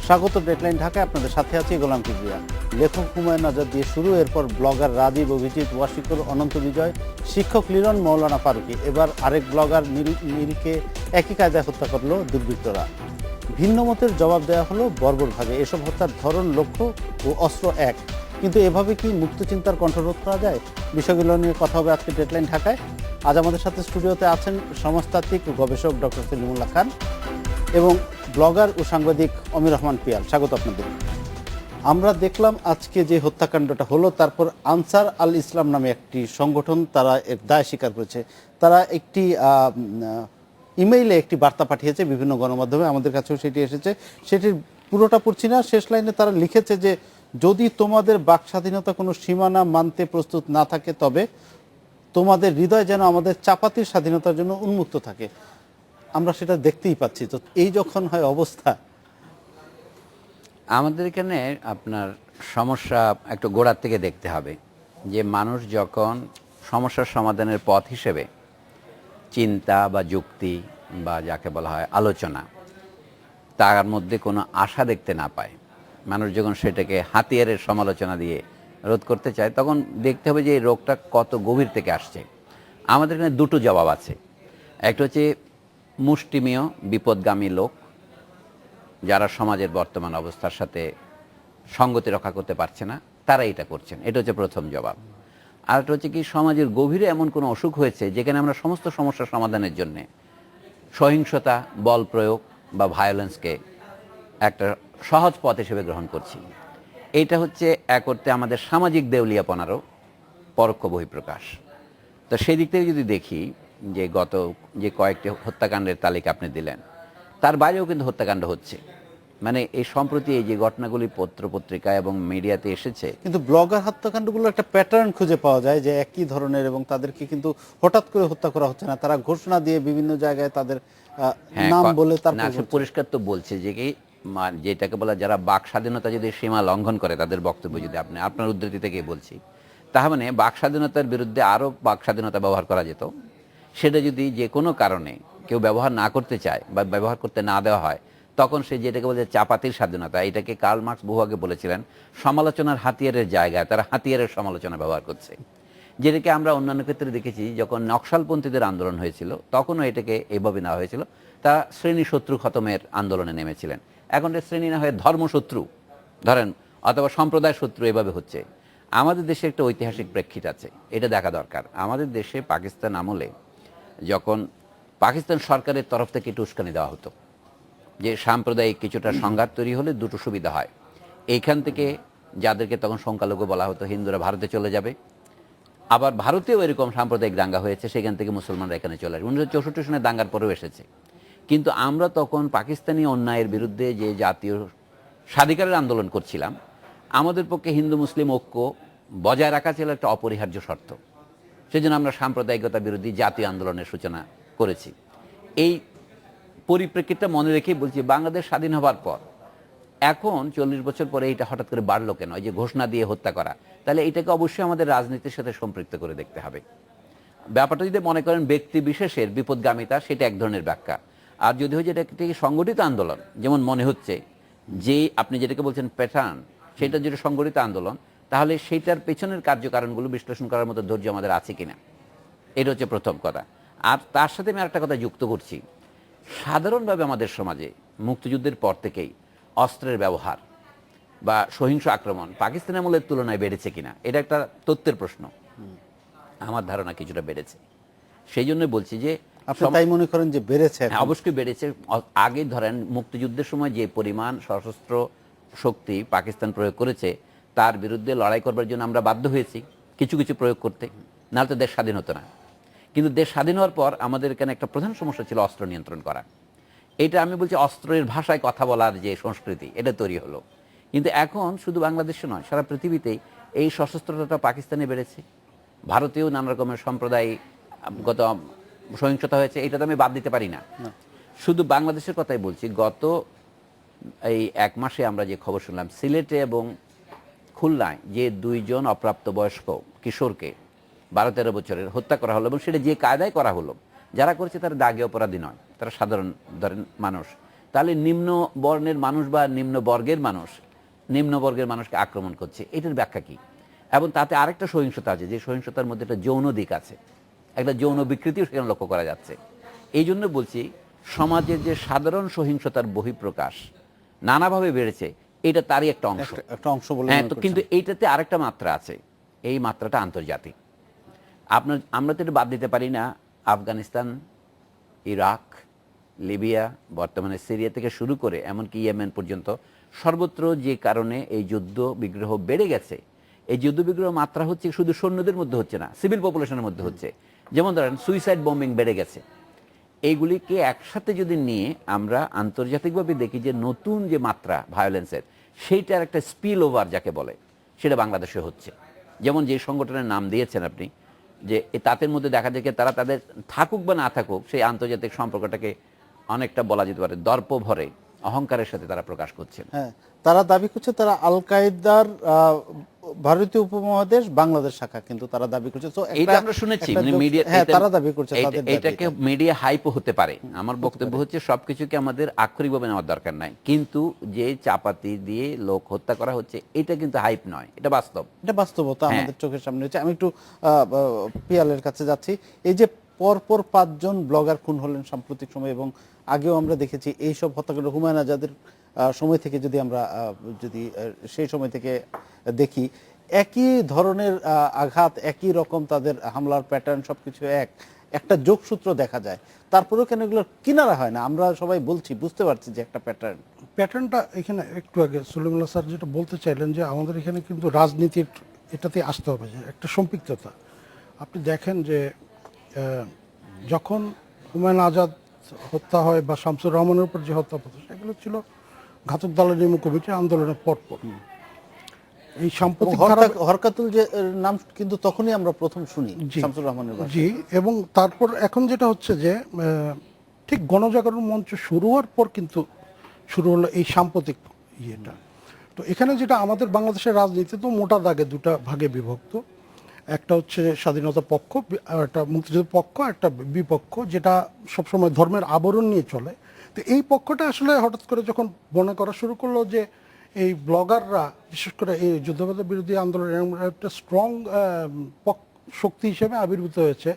স্বাগত ডেডলাইন ঢাকায়, আপনাদের সাথে আছি গোলাম কিবরিয়া। লেখক হুমায়ুন আজাদ দিয়ে শুরু, এরপর ব্লগার রাজীব, অভিজিৎ, ওয়াশিকুর, অনন্ত বিজয়, শিক্ষক লিলন, মৌলানা ফারুকী, এবার আরেক ব্লগার নীলকে একই কায়দায় হত্যা করলো দুর্বৃত্তরা। ভিন্ন মতের জবাব দেওয়া হলো বর্বরভাবে। এসব হত্যার ধরন, লক্ষ্য ও অস্ত্র এক, কিন্তু এভাবে কি মুক্ত চিন্তার কণ্ঠরোধ করা যায়? বিষয়গুলো নিয়ে কথা হবে আজকে ডেডলাইন ঢাকায়। আজ আমাদের সাথে স্টুডিওতে আছেন সমাজতাত্ত্বিক ও গবেষক ডক্টর সেলিমুল্লাহ খান এবং ব্লগার ও সাংবাদিক অমির রহমান পিয়াল। স্বাগত আপনাদের। আমরা দেখলাম আজকে যে হত্যাকাণ্ডটা হলো, তারপর আনসার আল ইসলাম নামে একটি সংগঠন, তারা এর দায় স্বীকার করেছে। তারা একটি ইমেইলে একটি বার্তা পাঠিয়েছে বিভিন্ন গণমাধ্যমে, আমাদের কাছেও সেটি এসেছে। সেটির পুরোটা পড়ছি না, শেষ লাইনে তারা লিখেছে যে যদি তোমাদের বাক স্বাধীনতা কোনো সীমানা মানতে প্রস্তুত না থাকে, তবে তোমাদের হৃদয় যেন আমাদের চাপাতির স্বাধীনতার জন্য উন্মুক্ত থাকে। আমরা সেটা দেখতেই পাচ্ছি। তো এই যখন হয় অবস্থা, আমাদের এখানে আপনার সমস্যা একটু গোড়ার থেকে দেখতে হবে যে মানুষ যখন সমস্যার সমাধানের পথ হিসেবে চিন্তা বা যুক্তি বা যাকে বলা হয় আলোচনা, তার মধ্যে কোনো আশা দেখতে না পায়, মানুষ যখন সেটাকে হাতিয়ারের সমালোচনা দিয়ে রোধ করতে চায়, তখন দেখতে হবে যে এই রোগটা কত গভীর থেকে আসছে। আমাদের এখানে দুটো জবাব আছে। একটা হচ্ছে মুষ্টিমেয় বিপদগামী লোক, যারা সমাজের বর্তমান অবস্থার সাথে সঙ্গতি রক্ষা করতে পারছে না, তারা এটা করছেন। এটা হচ্ছে প্রথম জবাব। আর একটা হচ্ছে কি, সমাজের গভীরে এমন কোনো অসুখ হয়েছে যেখানে আমরা সমস্ত সমস্যার সমাধানের জন্যে সহিংসতা, বল প্রয়োগ বা ভায়োলেন্সকে একটা সহজ পথ হিসেবে গ্রহণ করছি। এইটা হচ্ছে এক অর্থে আমাদের সামাজিক দেউলিয়াপনারও পরোক্ষ বহিঃপ্রকাশ। তো সেই দিক থেকে যদি দেখি যে গত যে কয়েকটি হত্যাকাণ্ডের তালিকা আপনি দিলেন, তার বাইরেও কিন্তু হত্যাকাণ্ড হচ্ছে। মানে এই সম্প্রতি এই যে ঘটনাগুলি পত্রপত্রিকা এবং মিডিয়াতে এসেছে, কিন্তু ব্লগার হত্যাকাণ্ডগুলো একটা প্যাটার্ন খুঁজে পাওয়া যায় যে একই ধরনের, এবং তাদেরকে কিন্তু হঠাৎ করে হত্যা করা হচ্ছে না, তারা ঘোষণা দিয়ে বিভিন্ন জায়গায় তাদের নাম বলে তারপর পরিষ্কার তো বলছে যে কি, যেটাকে বলা যারা বাক স্বাধীনতা যদি সীমা লঙ্ঘন করে, তাদের বক্তব্য যদি আপনার উদ্ধৃতি থেকেই বলছি, তার মানে বাক স্বাধীনতার বিরুদ্ধে আরও বাক স্বাধীনতা ব্যবহার করা যেত। সেটা যদি যে কোনো কারণে কেউ ব্যবহার না করতে চায় বা ব্যবহার করতে না দেওয়া হয়, তখন সে যেটাকে বলে চাপাতির স্বাধীনতা, এটাকে কার্ল মার্কস বহু আগে বলেছিলেন সমালোচনার হাতিয়ারের জায়গায় তারা হাতিয়ারের সমালোচনা ব্যবহার করছে। যেটাকে আমরা অন্যান্য ক্ষেত্রে দেখেছি, যখন নকশালপন্থীদের আন্দোলন হয়েছিল তখনও এটাকে এইভাবে নেওয়া হয়েছিল। তারা শ্রেণী শত্রু খতমের আন্দোলনে নেমেছিলেন। এখন শ্রেণী না হয়ে ধর্মশত্রু ধরেন, অথবা সম্প্রদায় শত্রু, এভাবে হচ্ছে। আমাদের দেশে একটা ঐতিহাসিক প্রেক্ষিত আছে, এটা দেখা দরকার। আমাদের দেশে পাকিস্তান আমলে যখন পাকিস্তান সরকারের তরফ থেকে একটু উস্কানি দেওয়া হতো যে সাম্প্রদায়িক কিছুটা সংঘাত তৈরি হলে দুটো সুবিধা হয়, এইখান থেকে যাদেরকে তখন সংখ্যালঘু বলা হতো, হিন্দুরা ভারতে চলে যাবে, আবার ভারতেও এরকম সাম্প্রদায়িক দাঙ্গা হয়েছে, সেখান থেকে মুসলমানরা এখানে চলে আসবে। 1964 সনে দাঙ্গার পরেও এসেছে। কিন্তু আমরা তখন পাকিস্তানি অন্যায়ের বিরুদ্ধে যে জাতীয় স্বাধিকারের আন্দোলন করছিলাম, আমাদের পক্ষে হিন্দু মুসলিম ঐক্য বজায় রাখা ছিল একটা অপরিহার্য শর্ত। সেজন্য আমরা সাম্প্রদায়িকতা বিরোধী জাতীয় আন্দোলনের সূচনা করেছি। এই পরিপ্রেক্ষিতটা মনে রেখেই বলছি, বাংলাদেশ স্বাধীন হবার পর এখন 40 বছর পরে এটা হঠাৎ করে বাড়লো কেন, এই যে ঘোষণা দিয়ে হত্যা করা? তাহলে এটাকে অবশ্যই আমাদের রাজনীতির সাথে সম্পৃক্ত করে দেখতে হবে। ব্যাপারটা যদি মনে করেন ব্যক্তি বিশেষের বিপদগামিতা, সেটা এক ধরনের ব্যাখ্যা। আর যদি হয় যেটা একটি সংগঠিত আন্দোলন, যেমন মনে হচ্ছে যে আপনি যেটাকে বলছেন প্যাটার্ন, সেটা যেটা সংগঠিত আন্দোলন, তাহলে সেইটার পেছনের কার্যকারণগুলো বিশ্লেষণ করার মতো ধৈর্য আমাদের আছে কিনা, এটা হচ্ছে প্রথম কথা। আর তার সাথে আমি আরেকটা কথা যুক্ত করছি, সাধারণভাবে আমাদের সমাজে মুক্তিযুদ্ধের পর থেকেই অস্ত্রের ব্যবহার বা সহিংস আক্রমণ পাকিস্তানি আমলের তুলনায় বেড়েছে কিনা, এটা একটা তথ্যের প্রশ্ন। আমার ধারণা কিছুটা বেড়েছে। সেই জন্য বলছি যে আপনি তাই মনে করেন যে বেড়েছে? অবশ্যই বেড়েছে। আগে ধরেন মুক্তিযুদ্ধের সময় যে পরিমাণ সশস্ত্র শক্তি পাকিস্তান প্রয়োগ করেছে, তার বিরুদ্ধে লড়াই করবার জন্য আমরা বাধ্য হয়েছি কিছু কিছু প্রয়োগ করতে, নাহলে তো দেশ স্বাধীন হতো না। কিন্তু দেশ স্বাধীন হওয়ার পর আমাদের এখানে একটা প্রধান সমস্যা ছিল অস্ত্র নিয়ন্ত্রণ করা। এটা আমি বলছি অস্ত্রের ভাষায় কথা বলার যে সংস্কৃতি, এটা তৈরি হলো। কিন্তু এখন শুধু বাংলাদেশে নয়, সারা পৃথিবীতেই এই সশস্ত্রতা পাকিস্তানে বেড়েছে। ভারতেও নানা রকমের সম্প্রদায়গত সহিংসতা হয়েছে, এটা তো আমি বাদ দিতে পারি না। শুধু বাংলাদেশের কথাই বলছি, গত এই 1 মাসে আমরা যে খবর শুনলাম, সিলেটে এবং খুলনায় যে 2 জন অপ্রাপ্তবয়স্ক কিশোরকে 12-13 বছরের হত্যা করা হলো, এবং সেটা যে কায়দায় করা হলো, যারা করেছে তারা দাগী অপরাধী নয়, তারা সাধারণ ধরেন মানুষ, তাহলে নিম্ন বর্ণের মানুষ বা নিম্ন বর্গের মানুষকে আক্রমণ করছে, এটার ব্যাখ্যা কি? এবং তাতে আরেকটা সহিংসতা আছে, যে সহিংসতার মধ্যে একটা যৌন দিক আছে, একটা যৌন বিকৃতিও সেখানে লক্ষ্য করা যাচ্ছে। এই জন্য বলছি, সমাজের যে সাধারণ সহিংসতার বহিঃপ্রকাশ নানাভাবে বেড়েছে, এটা তারই একটা অংশ, একটা অংশ বলে হ্যাঁ। মনে তো করছেন? কিন্তু এইটাতে আরেকটা মাত্রা আছে, এই মাত্রাটা আন্তর্জাতিক। আমরা তো এটা বাদ দিতে পারি না। আফগানিস্তান, ইরাক, লিবিয়া, বর্তমানে সিরিয়া থেকে শুরু করে এমনকি ইয়েমেন পর্যন্ত সর্বত্র যে কারণে এই যুদ্ধ বিগ্রহ বেড়ে গেছে, এই যুদ্ধ বিগ্রহ মাত্রা হচ্ছে শুধু সৈন্যদের মধ্যে হচ্ছে না, সিভিল পপুলেশনের মধ্যে হচ্ছে। যেমন ধরেন সুইসাইড বম্বিং বেড়ে গেছে। এইগুলিকে একসাথে যদি নিয়ে আমরা আন্তর্জাতিকভাবে দেখি যে নতুন যে মাত্রা ভায়োলেন্সের, সেইটার একটা স্পিল ওভার যাকে বলে, সেটা বাংলাদেশে হচ্ছে। যেমন যে সংগঠনের নাম দিয়েছেন আপনি, যে তাদের মধ্যে দেখা যায় তারা তাদের থাকুক বা না থাকুক, সেই আন্তর্জাতিক সম্পর্কটাকে অনেকটা বলা যেতে পারে দর্প ভরে অহংকারের সাথে তারা প্রকাশ করছেন। হ্যাঁ, তারা দাবি করছে তারা আল কায়েদার ভারতীয় উপমহাদেশ বাংলাদেশ শাখা, কিন্তু তারা দাবি করছে। তো এইটা আমরা শুনেছি, মানে মিডিয়া, হ্যাঁ, তারা দাবি করছে তাদের দাবি। এটাকে মিডিয়া হাইপও হতে পারে। আমার বক্তব্য হচ্ছে সবকিছুকে আমাদের আক্ষরিকভাবে নেওয়ার দরকার নাই, কিন্তু যে চাপাতি দিয়ে লোক হত্যা করা হচ্ছে এটা কিন্তু হাইপ নয়, এটা বাস্তব, এটা বাস্তবতা হ্যাঁ। আমাদের চোখের সামনে হচ্ছে। আমি একটু পিয়ালের কাছে যাচ্ছি। এই যে পরপর 5 জন ব্লগার খুন হলেন সাম্প্রতিক সময়, এবং আগেও আমরা দেখেছি এইসব হত্যাকাণ্ড হুমায়ুন আজাদের সময় থেকে যদি আমরা সেই সময় থেকে দেখি, একই ধরনের আঘাত, একই রকম তাদের হামলার প্যাটার্ন, সবকিছু একটা যোগসূত্র দেখা যায়। তারপরেও কেন এগুলো কিনারা হয় না? আমরা সবাই বলছি, বুঝতে পারছি যে একটা প্যাটার্নটা এখানে একটু আগে সলিমুল্লাহ স্যার যেটা বলতে চাইলেন, যে আমাদের এখানে কিন্তু রাজনীতির এটাতে আসতে হবে, যে একটা সম্পৃক্ততা। আপনি দেখেন যে যখন হুমায়ুন আজাদ হত্যা হয় বা শামসুর রহমানের উপর যে হত্যা হতো, সেগুলো ছিল ঘাতক দলের নির্মূল কমিটির আন্দোলনের পরপর। এই সাম্প্রতিক হরকাতুল যে নাম কিন্তু তখনই আমরা প্রথম শুনি, শামসুর রহমানের। জি, এবং তারপর এখন যেটা হচ্ছে যে ঠিক গণজাগরণ মঞ্চ শুরু হওয়ার পর কিন্তু শুরু হলো এই সাম্প্রতিক ইয়েটা। তো এখানে যেটা আমাদের বাংলাদেশের রাজনীতি তো মোটা দাগে দুটা ভাগে বিভক্ত। একটা হচ্ছে স্বাধীনতা পক্ষ, আর একটা মুক্তিযুদ্ধ পক্ষ, একটা বিপক্ষ, যেটা সবসময় ধর্মের আবরণ নিয়ে চলে। তো এই পক্ষটা আসলে হঠাৎ করে যখন মনে করা শুরু করলো যে এই ব্লগাররা, বিশেষ করে এই যুদ্ধবাদের বিরোধী আন্দোলনের একটা স্ট্রং শক্তি হিসেবে আবির্ভূত হয়েছে,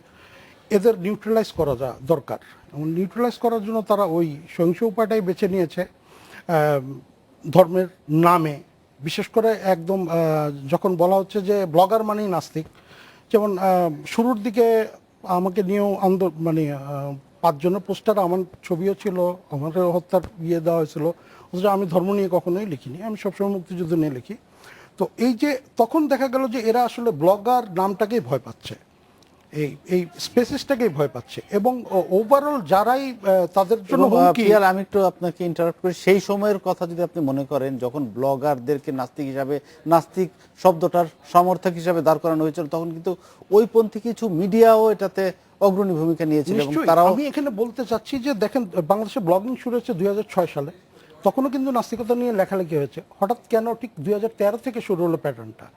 এদের নিউট্রালাইজ করা দরকার। এবং নিউট্রালাইজ করার জন্য তারা ওই সহিংস উপায়টাই বেছে নিয়েছে, ধর্মের নামে। বিশেষ করে একদম যখন বলা হচ্ছে যে ব্লগার মানেই নাস্তিক, যেমন শুরুর দিকে আমাকে নিয়েও মানে 5 জনের পোস্টার, আমার ছবিও ছিল, আমার হত্যার দেওয়া হয়েছিল, অথচ আমি ধর্ম নিয়ে কখনোই লিখিনি, আমি সবসময় মুক্তিযুদ্ধ নিয়ে লিখি। তো এই যে তখন দেখা গেল যে এরা আসলে ব্লগার নামটাকেই ভয় পাচ্ছে, এই স্পেসিসটাকেই ভয় পাচ্ছে, এবং ওভারঅল যারাই তাদের জন্য পিয়াল, আমি একটু আপনাকে ইন্টারাপ্ট করি। সেই সময়ের কথা যদি আপনি মনে করেন, যখন ব্লগারদেরকে নাস্তিক শব্দটার সমর্থক হিসাবে দাঁড় করানো হয়েছিল, তখন কিন্তু ওইপন্থী কিছু মিডিয়াও এটাতে অগ্রণী ভূমিকা নিয়েছিল। আমি এখানে বলতে চাচ্ছি যে দেখেন, বাংলাদেশে ব্লগিং শুরু হয়েছে 2006 সালে, তখনও কিন্তু নাস্তিকতা নিয়ে লেখালেখি হয়েছে। হঠাৎ কেন ঠিক 2013 থেকে শুরু হলো প্যাটার্নটা,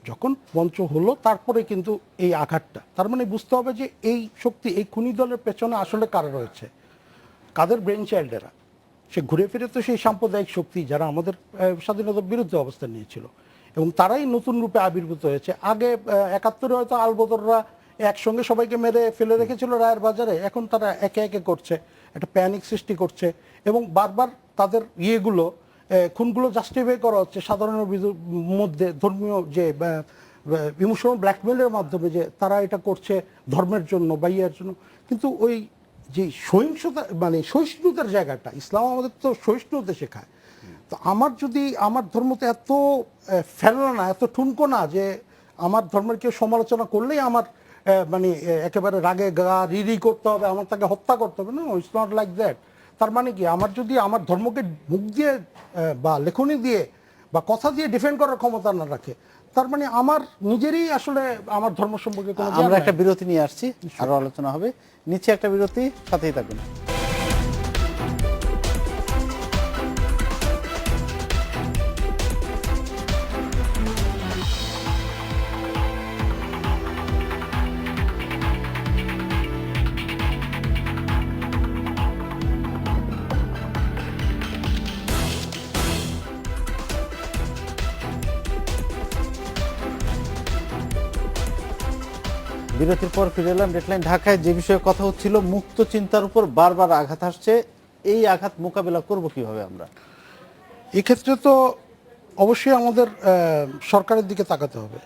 যখন মঞ্চ হলো, তারপরে কিন্তু এই আঘাতটা। তার মানে বুঝতে হবে যে এই শক্তি, এই খুনি দলের পেছনে আসলে কারা রয়েছে, কাদের ব্রেন চাইল্ডেরা। সে ঘুরে ফিরে তো সেই সাম্প্রদায়িক শক্তি যারা আমাদের স্বাধীনতার বিরুদ্ধে অবস্থান নিয়েছিল, এবং তারাই নতুন রূপে আবির্ভূত হয়েছে। আগে 71-এ হয়তো আলবদররা একসঙ্গে সবাইকে মেরে ফেলে রেখেছিল রায়ের বাজারে, এখন তারা একে একে করছে, একটা প্যানিক সৃষ্টি করছে, এবং বারবার তাদের খুনগুলো জাস্টিফাই করা হচ্ছে সাধারণের মধ্যে, ধর্মীয় যে ইমোশনাল ব্ল্যাকমেলের মাধ্যমে, যে তারা এটা করছে ধর্মের জন্য বা ইয়ের জন্য। কিন্তু ওই যে সহিংসতা, মানে সহিষ্ণুতার জায়গাটা, ইসলাম আমাদের তো সহিষ্ণুতা শেখায়। তো আমার ধর্ম তো এত ফেলনা না, এত ঠুনকো না যে আমার ধর্মের কেউ সমালোচনা করলেই আমার মানে একেবারে রাগে গা রি করতে হবে, আমার তাকে হত্যা করতে হবে। না, ইটস নট লাইক দ্যাট। তার মানে কি, আমার যদি আমার ধর্মকে মুখ দিয়ে বা লেখনী দিয়ে বা কথা দিয়ে ডিফেন্ড করার ক্ষমতা না রাখে, তার মানে আমার নিজেরই আসলে আমার ধর্ম সম্পর্কে কোনো। আমরা একটা বিরতি নিয়ে আসছি, আরো আলোচনা হবে। নিচে একটা বিরতি, সাথেই থাকুন। বিরতির পর ফিরে এলাম ডেডলাইন ঢাকায়। যে বিষয়ে কথা হচ্ছিল, মুক্ত চিন্তার উপর বারবার আঘাত আসছে, এই আঘাত মোকাবেলা করব কিভাবে আমরা? এক্ষেত্রে তো অবশ্যই আমাদের সরকারের দিকে তাকাতে হবে।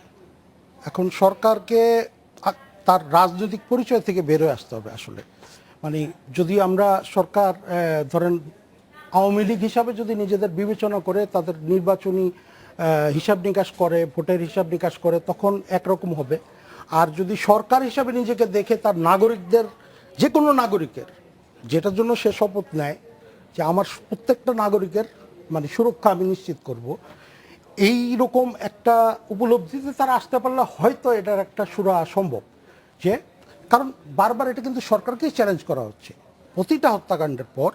এখন সরকারকে তার রাজনৈতিক পরিচয় থেকে বের হয়ে আসতে হবে আসলে। মানে যদি আমরা সরকার ধরেন আওয়ামী লীগ হিসাবে যদি নিজেদের বিবেচনা করে তাদের নির্বাচনী হিসাব নিকাশ করে, ভোটের হিসাব নিকাশ করে, তখন একরকম হবে। আর যদি সরকার হিসাবে নিজেকে দেখে তার নাগরিকদের, যে কোনো নাগরিকের, যেটার জন্য সে শপথ নেয় যে আমার প্রত্যেকটা নাগরিকের মানে সুরক্ষা আমি নিশ্চিত করব, এই রকম একটা উপলব্ধিতে তারা আসতে পারলে হয়তো এটার একটা সুরা সম্ভব। যে কারণ বারবার এটা কিন্তু সরকারকেই চ্যালেঞ্জ করা হচ্ছে, প্রতিটা হত্যাকাণ্ডের পর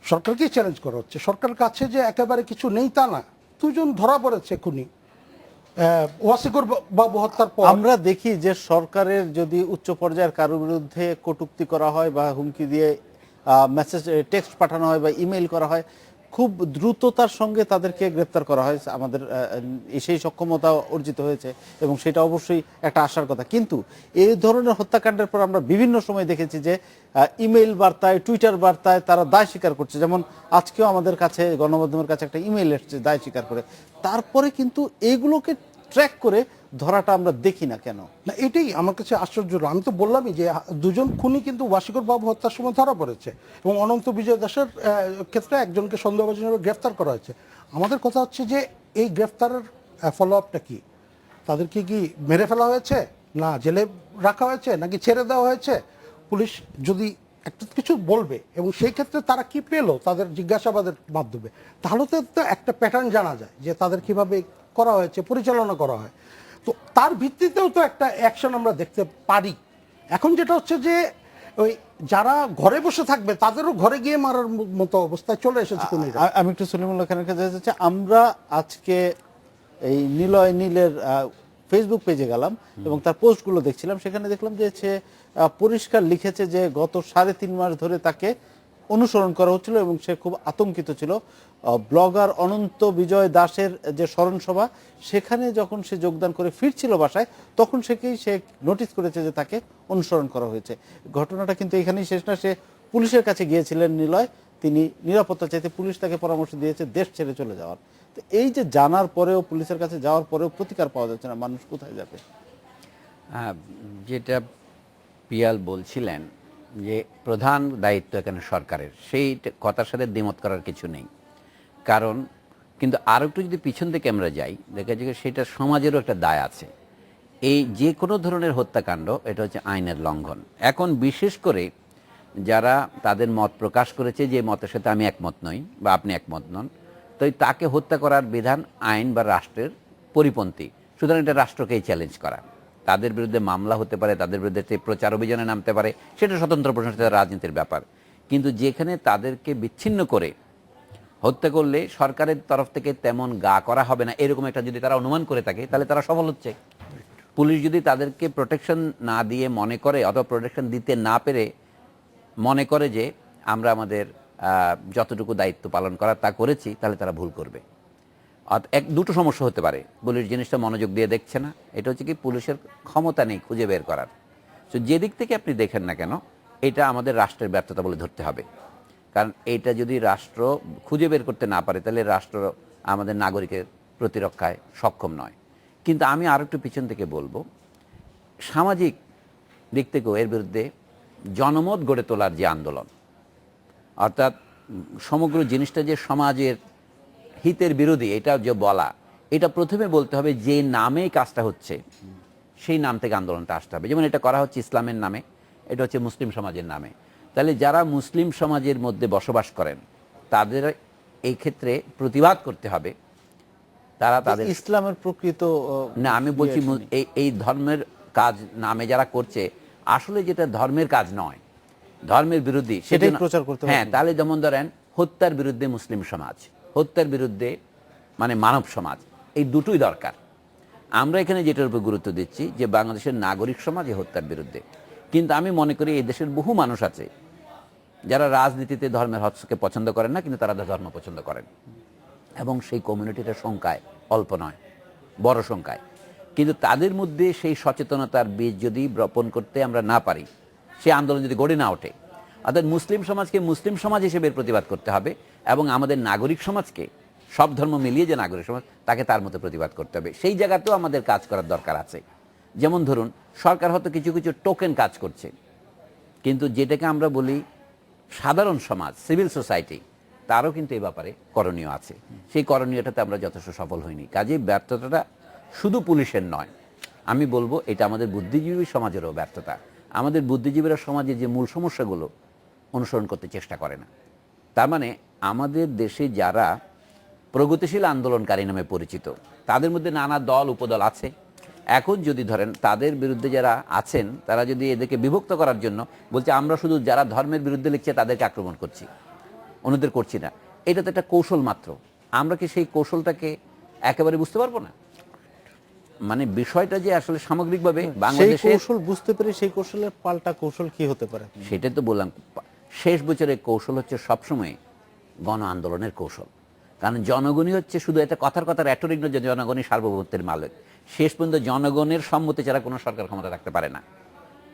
সরকারকেই চ্যালেঞ্জ করা হচ্ছে। সরকারের কাছে যে একেবারে কিছু নেই তা না, দুজন ধরা পড়েছে খুনি ওয়াসিকুর বাবু হত্যার পর। আমরা দেখি যে সরকারের যদি উচ্চ পর্যায়ের কারো বিরুদ্ধে কটূক্তি করা হয় বা হুমকি দিয়ে মেসেজ টেক্সট পাঠানো হয় বা ইমেইল করা হয়, খুব দ্রুততার সঙ্গে তাদেরকে গ্রেপ্তার করা হয়। আমাদের সেই সক্ষমতা অর্জিত হয়েছে এবং সেটা অবশ্যই একটা আশার কথা। কিন্তু এই ধরনের হত্যাকাণ্ডের পর আমরা বিভিন্ন সময় দেখেছি যে ইমেইল বার্তায়, টুইটার বার্তায় তারা দায় স্বীকার করছে। যেমন আজকেও আমাদের কাছে গণমাধ্যমের কাছে একটা ইমেইল এসেছে দায় স্বীকার করে। তারপরে কিন্তু এইগুলোকে ট্র্যাক করে ধরাটা আমরা দেখি না কেন? না, এটাই আমার কাছে আশ্চর্য। আমি তো বললামই যে দুজন খুনি কিন্তু ওয়াসিকুর বাবু হত্যার সময় ধরা পড়েছে এবং অনন্ত বিজয় দাসের ক্ষেত্রে একজনকে সন্দেহভাজন গ্রেফতার করা হয়েছে। আমাদের কথা হচ্ছে যে এই গ্রেফতারের ফলো আপটা কি? তাদেরকে কি মেরে ফেলা হয়েছে, না জেলে রাখা হয়েছে, নাকি ছেড়ে দেওয়া হয়েছে? পুলিশ যদি একটা কিছু বলবে এবং সেই ক্ষেত্রে তারা কি পেলো তাদের জিজ্ঞাসাবাদের মাধ্যমে, তাহলে তো একটা প্যাটার্ন জানা যায় যে তাদের কিভাবে করা হয়েছে, পরিচালনা করা হয়। তো তার ভিত্তিতেও তো একটা অ্যাকশন আমরা দেখতে পারি। এখন যেটা হচ্ছে যে ওই যারা ঘরে বসে থাকবে তাদেরও ঘরে গিয়ে মারার মতো অবস্থায় চলে এসেছে খুনিরা। আমি একটু সলিমুল্লাহ খানের কাছে যেতে চাই। আমরা আজকে এই নিলয় নীলের ফেসবুক পেজে গেলাম এবং তার পোস্টগুলো দেখছিলাম। সেখানে দেখলাম যে সে পরিষ্কার লিখেছে যে গত 3.5 মাস ধরে তাকে অনুসরণ করা হচ্ছিল এবং সে খুব আতঙ্কিত ছিল। ব্লগার অনন্ত বিজয় দাসের যে স্মরণ সভা, সেখানে যখন সে যোগদান করে ফিরছিল বাসায়, তখন সে নোটিস করেছে যে তাকে অনুসরণ করা হয়েছে। ঘটনাটা কিন্তু এখানেই শেষ না। সে পুলিশের কাছে গিয়েছিলেন নিলয়, তিনি নিরাপত্তা চাইতে পুলিশ তাকে পরামর্শ দিয়েছে দেশ ছেড়ে চলে যাওয়ার। তো এই যে জানার পরেও, পুলিশের কাছে যাওয়ার পরেও প্রতিকার পাওয়া যাচ্ছে না, মানুষ কোথায় যাবে? যেটা পিয়াল বলছিলেন যে প্রধান দায়িত্ব এখানে সরকারের, সেই কথার সাথে দ্বিমত করার কিছু নেই। কারণ কিন্তু আরও একটু যদি পিছন থেকে আমরা যাই, দেখা যায় সেটা সমাজেরও একটা দায় আছে। এই যে কোনো ধরনের হত্যাকাণ্ড এটা হচ্ছে আইনের লঙ্ঘন। এখন বিশেষ করে যারা তাদের মত প্রকাশ করেছে যে মতের সাথে আমি একমত নই বা আপনি একমত নন, তো তাকে হত্যা করার বিধান আইন বা রাষ্ট্রের পরিপন্থী। সুতরাং এটা রাষ্ট্রকেই চ্যালেঞ্জ করা। তাদের বিরুদ্ধে মামলা হতে পারে, তাদের বিরুদ্ধে প্রচার অভিযানে নামতে পারে, সেটা স্বতন্ত্র প্রশ্ন, সেটা রাজনীতির ব্যাপার। কিন্তু যেখানে তাদেরকে বিচ্ছিন্ন করে হত্যা করলে সরকারের তরফ থেকে তেমন গা করা হবে না, এরকম একটা যদি তারা অনুমান করে থাকে, তাহলে তারা সফল হচ্ছে। পুলিশ যদি তাদেরকে প্রোটেকশন না দিয়ে মনে করে, অথবা প্রোটেকশন দিতে না পেরে মনে করে যে আমরা আমাদের যতটুকু দায়িত্ব পালন করার তা করেছি, তাহলে তারা ভুল করবে। দুটো সমস্যা হতে পারে। পুলিশ জিনিসটা মনোযোগ দিয়ে দেখছে না, এটা হচ্ছে কি পুলিশের ক্ষমতা নেই খুঁজে বের করার। তো যে দিক থেকে আপনি দেখেন না কেন, এটা আমাদের রাষ্ট্রের ব্যর্থতা বলে ধরতে হবে। কারণ এইটা যদি রাষ্ট্র খুঁজে বের করতে না পারে, তাহলে রাষ্ট্র আমাদের নাগরিকের প্রতিরক্ষায় সক্ষম নয়। কিন্তু আমি আরও একটু পিছন থেকে বলবো, সামাজিক দিক থেকেও এর বিরুদ্ধে জনমত গড়ে তোলার যে আন্দোলন, অর্থাৎ সমগ্র জিনিসটা যে সমাজের হিতের বিরোধী, এটা যে বলা, এটা প্রথমে বলতে হবে যে নামে কাজটা হচ্ছে সেই নাম থেকে আন্দোলনটা আসতে হবে। যেমন এটা করা হচ্ছে ইসলামের নামে, এটা হচ্ছে মুসলিম সমাজের নামে। তাহলে যারা মুসলিম সমাজের মধ্যে বসবাস করেন তাদের এই ক্ষেত্রে প্রতিবাদ করতে হবে। তারা তাদের ইসলামের প্রকৃত না, আমি বলছি এই ধর্মের কাজ নামে যারা করছে, আসলে যেটা ধর্মের কাজ নয়, ধর্মের বিরোধী, সেটাই প্রচার করতে হবে। হ্যাঁ, তাহলে যেমন ধরেন হত্যার বিরুদ্ধে মুসলিম সমাজ, হত্যার বিরুদ্ধে মানে মানব সমাজ, এই দুটোই দরকার। আমরা এখানে যেটার উপর গুরুত্ব দিচ্ছি যে বাংলাদেশের নাগরিক সমাজ এই হত্যার বিরুদ্ধে। কিন্তু আমি মনে করি এই দেশের বহু মানুষ আছে যারা রাজনীতিতে ধর্মের হস্তক্ষেপ পছন্দ করেন না, কিন্তু তারা ধর্ম পছন্দ করেন, এবং সেই কমিউনিটিটার সংখ্যায় অল্প নয়, বড় সংখ্যায়। কিন্তু তাদের মধ্যে সেই সচেতনতার বীজ যদি রোপণ করতে আমরা না পারি, সেই আন্দোলন যদি গড়ে না ওঠে, অর্থাৎ মুসলিম সমাজকে মুসলিম সমাজ হিসেবে এর প্রতিবাদ করতে হবে এবং আমাদের নাগরিক সমাজকে, সব ধর্ম মিলিয়ে যে নাগরিক সমাজ, তাকে তার মতো প্রতিবাদ করতে হবে। সেই জায়গাতেও আমাদের কাজ করার দরকার আছে। যেমন ধরুন, সরকার হয়তো কিছু কিছু টোকেন কাজ করছে, কিন্তু যেটাকে আমরা বলি সাধারণ সমাজ, সিভিল সোসাইটি, তারও কিন্তু এই ব্যাপারে করণীয় আছে। সেই করণীয়টাতে আমরা যথেষ্ট সফল হইনি। কাজেই ব্যর্থতাটা শুধু পুলিশের নয়, আমি বলবো এটা আমাদের বুদ্ধিজীবী সমাজেরও ব্যর্থতা। আমাদের বুদ্ধিজীবীরা সমাজে যে মূল সমস্যাগুলো অনুসরণ করতে চেষ্টা করে না। তার মানে আমাদের দেশে যারা প্রগতিশীল আন্দোলনকারী নামে পরিচিত, তাদের মধ্যে নানা দল উপদল আছে। এখন যদি ধরেন তাদের বিরুদ্ধে যারা আছেন, তারা যদি এদেরকে বিভক্ত করার জন্য বলছে আমরা শুধু যারা ধর্মের বিরুদ্ধে লিখছে তাদেরকে আক্রমণ করছি, অন্যদের করছি না, এটা তো একটা কৌশল মাত্র। আমরা কি সেই কৌশলটাকে একেবারে বুঝতে পারবো না? মানে বিষয়টা যে আসলে সামগ্রিকভাবে সেই বাংলাদেশের, কৌশল বুঝতে পেরে সেই কৌশলের পাল্টা কৌশল কি হতে পারে? সেটাই তো বললাম, শেষ বছরের কৌশল হচ্ছে সবসময় গণ আন্দোলনের কৌশল। কারণ জনগণই হচ্ছে শুধু এটা কথার কথা র্যাটরিক নয় যে জনগণই সার্বভৌমত্বের মালিক। শেষ পর্যন্ত জনগণের সম্মতি ছাড়া কোনো সরকার ক্ষমতা রাখতে পারে না।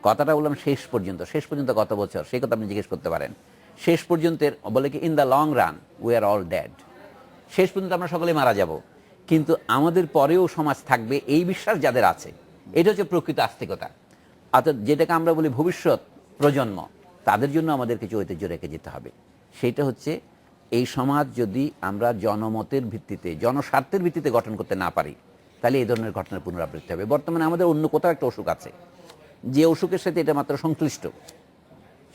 কথাটা বললাম শেষ পর্যন্ত কত বছর, সেই কথা আপনি জিজ্ঞেস করতে পারেন। শেষ পর্যন্তের বলে কি, in the long run we are all dad. শেষ পর্যন্ত আমরা সকলে মারা যাব, কিন্তু আমাদের পরেও সমাজ থাকবে, এই বিশ্বাস যাদের আছে, এটা হচ্ছে প্রকৃত আস্তিকতা। অর্থাৎ যেটাকে আমরা বলি ভবিষ্যৎ প্রজন্ম, তাদের জন্য আমাদের কিছু ঐতিহ্য রেখে যেতে হবে। সেইটা হচ্ছে এই সমাজ যদি আমরা জনমতের ভিত্তিতে, জনস্বার্থের ভিত্তিতে গঠন করতে না পারি, তাহলে এই ধরনের ঘটনার পুনরাবৃত্তি হবে। বর্তমানে আমাদের অন্য কোথাও একটা অসুখ আছে, যে অসুখের সাথে এটা মাত্র সংশ্লিষ্ট।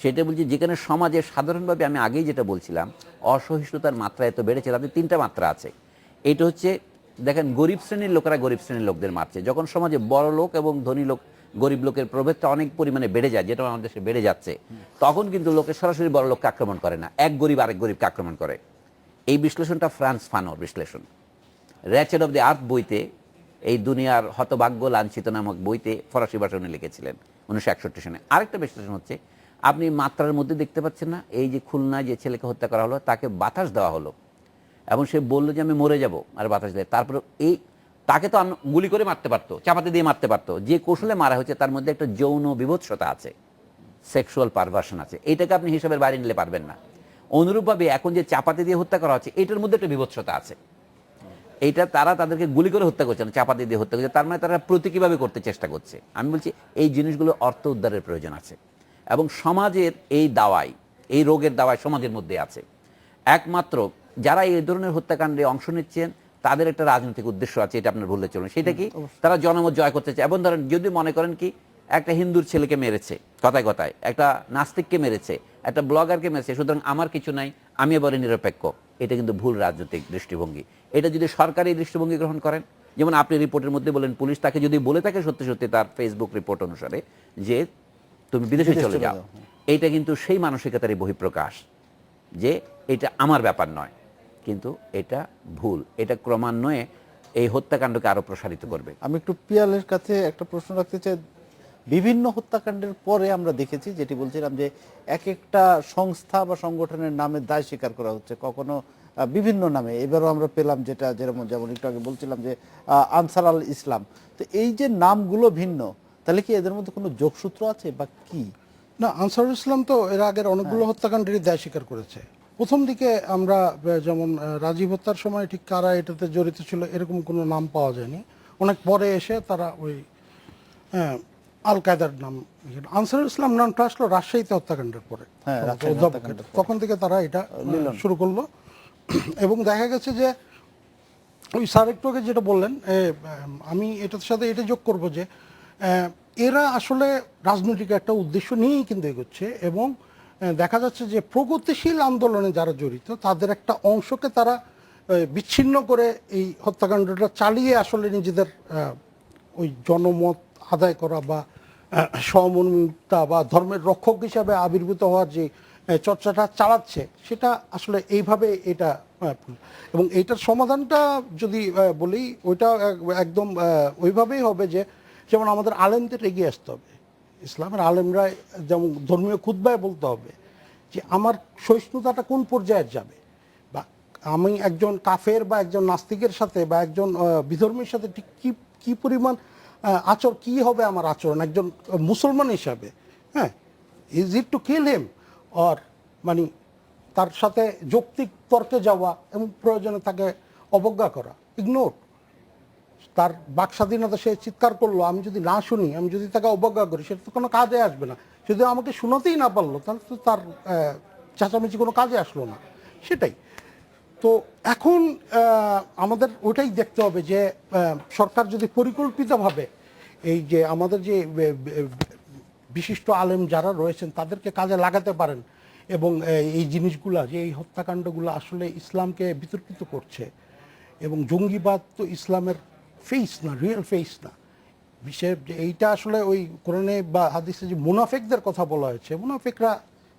সেটা বলছি, যেখানে সমাজে সাধারণভাবে, আমি আগেই যেটা বলছিলাম, অসহিষ্ণুতার মাত্রা এত বেড়েছে, তাদের তিনটা মাত্রা আছে। এটা হচ্ছে, দেখেন, গরিব শ্রেণীর লোকেরা গরিব শ্রেণীর লোকদের মারছে। যখন সমাজে বড় লোক এবং ধনী লোক, গরিব লোকের প্রভেদটা অনেক পরিমাণে বেড়ে যায়, যেটা আমাদের দেশে বেড়ে যাচ্ছে, তখন কিন্তু লোকে সরাসরি বড় লোককে আক্রমণ করে না, এক গরিব আরেক গরিবকে আক্রমণ করে। এই বিশ্লেষণটা ফ্রান্স ফানোর বিশ্লেষণ, র্যাচেট অফ দ্য আর্থ বইতে, এই দুনিয়ার হতভাগ্য লাঞ্ছিত নামক বইতে ফরাসি ভাষা উনি লিখেছিলেন 1961 সনে। আরেকটা বিশ্লেষণ হচ্ছে, আপনি মাত্রার মধ্যে দেখতে পাচ্ছেন না, এই যে খুলনায় যে ছেলেকে হত্যা করা হলো, তাকে বাতাস দেওয়া হলো এবং সে বললো যে আমি মরে যাব, আর বাতাস দেয়। তারপরে তাকে তো গুলি করে মারতে পারতো, চাপাতি দিয়ে মারতে পারতো। যে কৌশলে মারা হয়েছে তার মধ্যে একটা যৌন বিভৎসতা আছে, সেক্সুয়াল পারভার্সন আছে। এইটাকে আপনি হিসাবের বাইরে নিলে পারবেন না। অনুরূপভাবে এখন যে চাপাতি দিয়ে হত্যা করা হচ্ছে, এটার মধ্যে একটা বিভৎসতা আছে। এইটা তারা তাদেরকে গুলি করে হত্যা করছে না, চাপাতি দিয়ে হত্যা করছে। তার মানে তারা প্রতীকীভাবে করতে চেষ্টা করছে। আমি বলছি এই জিনিসগুলো অর্থ উদ্ধারের প্রয়োজন আছে, এবং সমাজের এই দাওয়াই, এই রোগের দাওয়াই সমাজের মধ্যে আছে। একমাত্র যারা এই ধরনের হত্যাকাণ্ডে অংশ নিচ্ছেন, তাদের একটা রাজনৈতিক উদ্দেশ্য আছে, এটা আপনার ভুললে চলুন। সেটা কি, তারা জনমত জয় করতে চায়। এবং ধরেন, যদি মনে করেন কি, একটা হিন্দুর ছেলেকে মেরেছে, কথায় কথায় একটা নাস্তিককে মেরেছে, একটা ব্লগারকে মেরেছে, সুতরাং আমার কিছু নাই, আমি এবারে নিরপেক্ষ, এটা কিন্তু ভুল রাজনৈতিক দৃষ্টিভঙ্গি। এটা যদি সরকারি দৃষ্টিভঙ্গি গ্রহণ করেন, যেমন আপনি রিপোর্টের মধ্যে বলেন, পুলিশ তাকে যদি বলে থাকে সত্যি সত্যি তার ফেসবুক রিপোর্ট অনুসারে যে তুমি বিদেশে চলে যাও, এইটা কিন্তু সেই মানসিকতারই বহিঃপ্রকাশ যে এটা আমার ব্যাপার নয়। কিন্তু এটা ভুল, এটা ক্রমান্বয়ে এই হত্যাকাণ্ডকে আরো প্রসারিত করবে। আমি একটু পিয়ালের কাছে একটা প্রশ্ন রাখতে চাই। বিভিন্ন হত্যাকাণ্ডের পরে আমরা দেখেছি, যেটি বলছিলাম, যে এক একটা সংস্থা বা সংগঠনের নামে দায় স্বীকার করা হচ্ছে, কখনো বিভিন্ন নামে। এবারও আমরা পেলাম যেমন একটু আগে বলছিলাম যে আনসার আল ইসলাম। তো এই যে নামগুলো ভিন্ন, তাহলে কি এদের মধ্যে কোনো যোগসূত্র আছে বা কি? না, আনসারুল ইসলাম তো এর আগের অনেকগুলো হত্যাকাণ্ডেরই দায় স্বীকার করেছে। প্রথম দিকে আমরা যেমন রাজীব হত্যার সময় ঠিক কারা এটাতে জড়িত ছিল এরকম কোনো নাম পাওয়া যায়নি। অনেক পরে এসে তারা ওই আল কায়দার নাম, আনসারুল ইসলাম নামটা আসলো রাজশাহীতে হত্যাকাণ্ডের পরে, তখন থেকে তারা এটা শুরু করলো। এবং দেখা গেছে যে ওই স্যার একটু আগে যেটা বললেন, আমি এটার সাথে এটা যোগ করব যে এরা আসলে রাজনৈতিক একটা উদ্দেশ্য নিয়েই কিন্তু এগোচ্ছে। এবং দেখা যাচ্ছে যে প্রগতিশীল আন্দোলনে যারা জড়িত, তাদের একটা অংশকে তারা বিচ্ছিন্ন করে এই হত্যাকাণ্ডটা চালিয়ে আসলে নিজেদের ওই জনমত আদায় করা বা সমন্বিতা বা ধর্মের রক্ষক হিসাবে আবির্ভূত হওয়ার যে চর্চাটা চালাচ্ছে, সেটা আসলে এইভাবে এটা। এবং এইটার সমাধানটা যদি বলি, ওইটা একদম ওইভাবেই হবে যে, যেমন আমাদের আলেমদের এগিয়ে আসতে হবে। ইসলামের আলেমরা যেমন ধর্মীয় খুতবায় বলতে হবে যে আমার সহিষ্ণুতাটা কোন পর্যায়ে যাবে, বা আমি একজন কাফের বা একজন নাস্তিকের সাথে বা একজন বিধর্মীর সাথে ঠিক কী পরিমাণ আচর কি হবে আমার আচরণ একজন মুসলমান হিসাবে, হ্যাঁ, is it to kill him or মানে তার সাথে যৌক্তিক তর্কে যাওয়া এবং প্রয়োজনে তাকে অবজ্ঞা করা, ইগনোর। তার বাক স্বাধীনতা, সে চিৎকার করলো, আমি যদি না শুনি, আমি যদি তাকে অবজ্ঞা করি, সেটা তো কোনো কাজে আসবে না। যদি আমাকে শোনাতেই না পারলো, তাহলে তো তার চেঁচামেচি কোনো কাজে আসলো না। সেটাই তো এখন আমাদের ওইটাই দেখতে হবে যে সরকার যদি পরিকল্পিতভাবে এই যে আমাদের যে বিশিষ্ট আলেম যারা রয়েছেন তাদেরকে কাজে লাগাতে পারেন এবং এই জিনিসগুলা, যে এই হত্যাকাণ্ডগুলো আসলে ইসলামকে বিতর্কিত করছে এবং জঙ্গিবাদ তো ইসলামের ফেস না, রিয়েল ফেস না। বিশেষ যে এইটা আসলে ওই কোরআনে বা হাদিসে যে মুনাফেকদের কথা বলা হয়েছে, মুনাফেকরা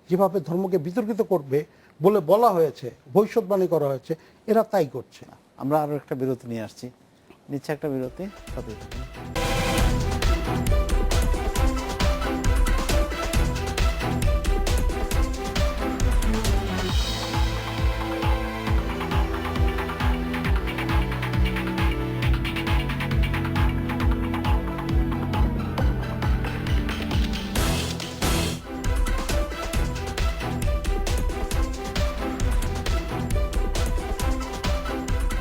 যেভাবে ধর্মকে বিতর্কিত করবে বলে বলা হয়েছে, ভবিষ্যৎবাণী করা হয়েছে, এরা তাই করছে। আমরা আরো একটা বিরতি নিয়ে আসছি, নিচ্ছে একটা বিরতি, সাথে থাকুন।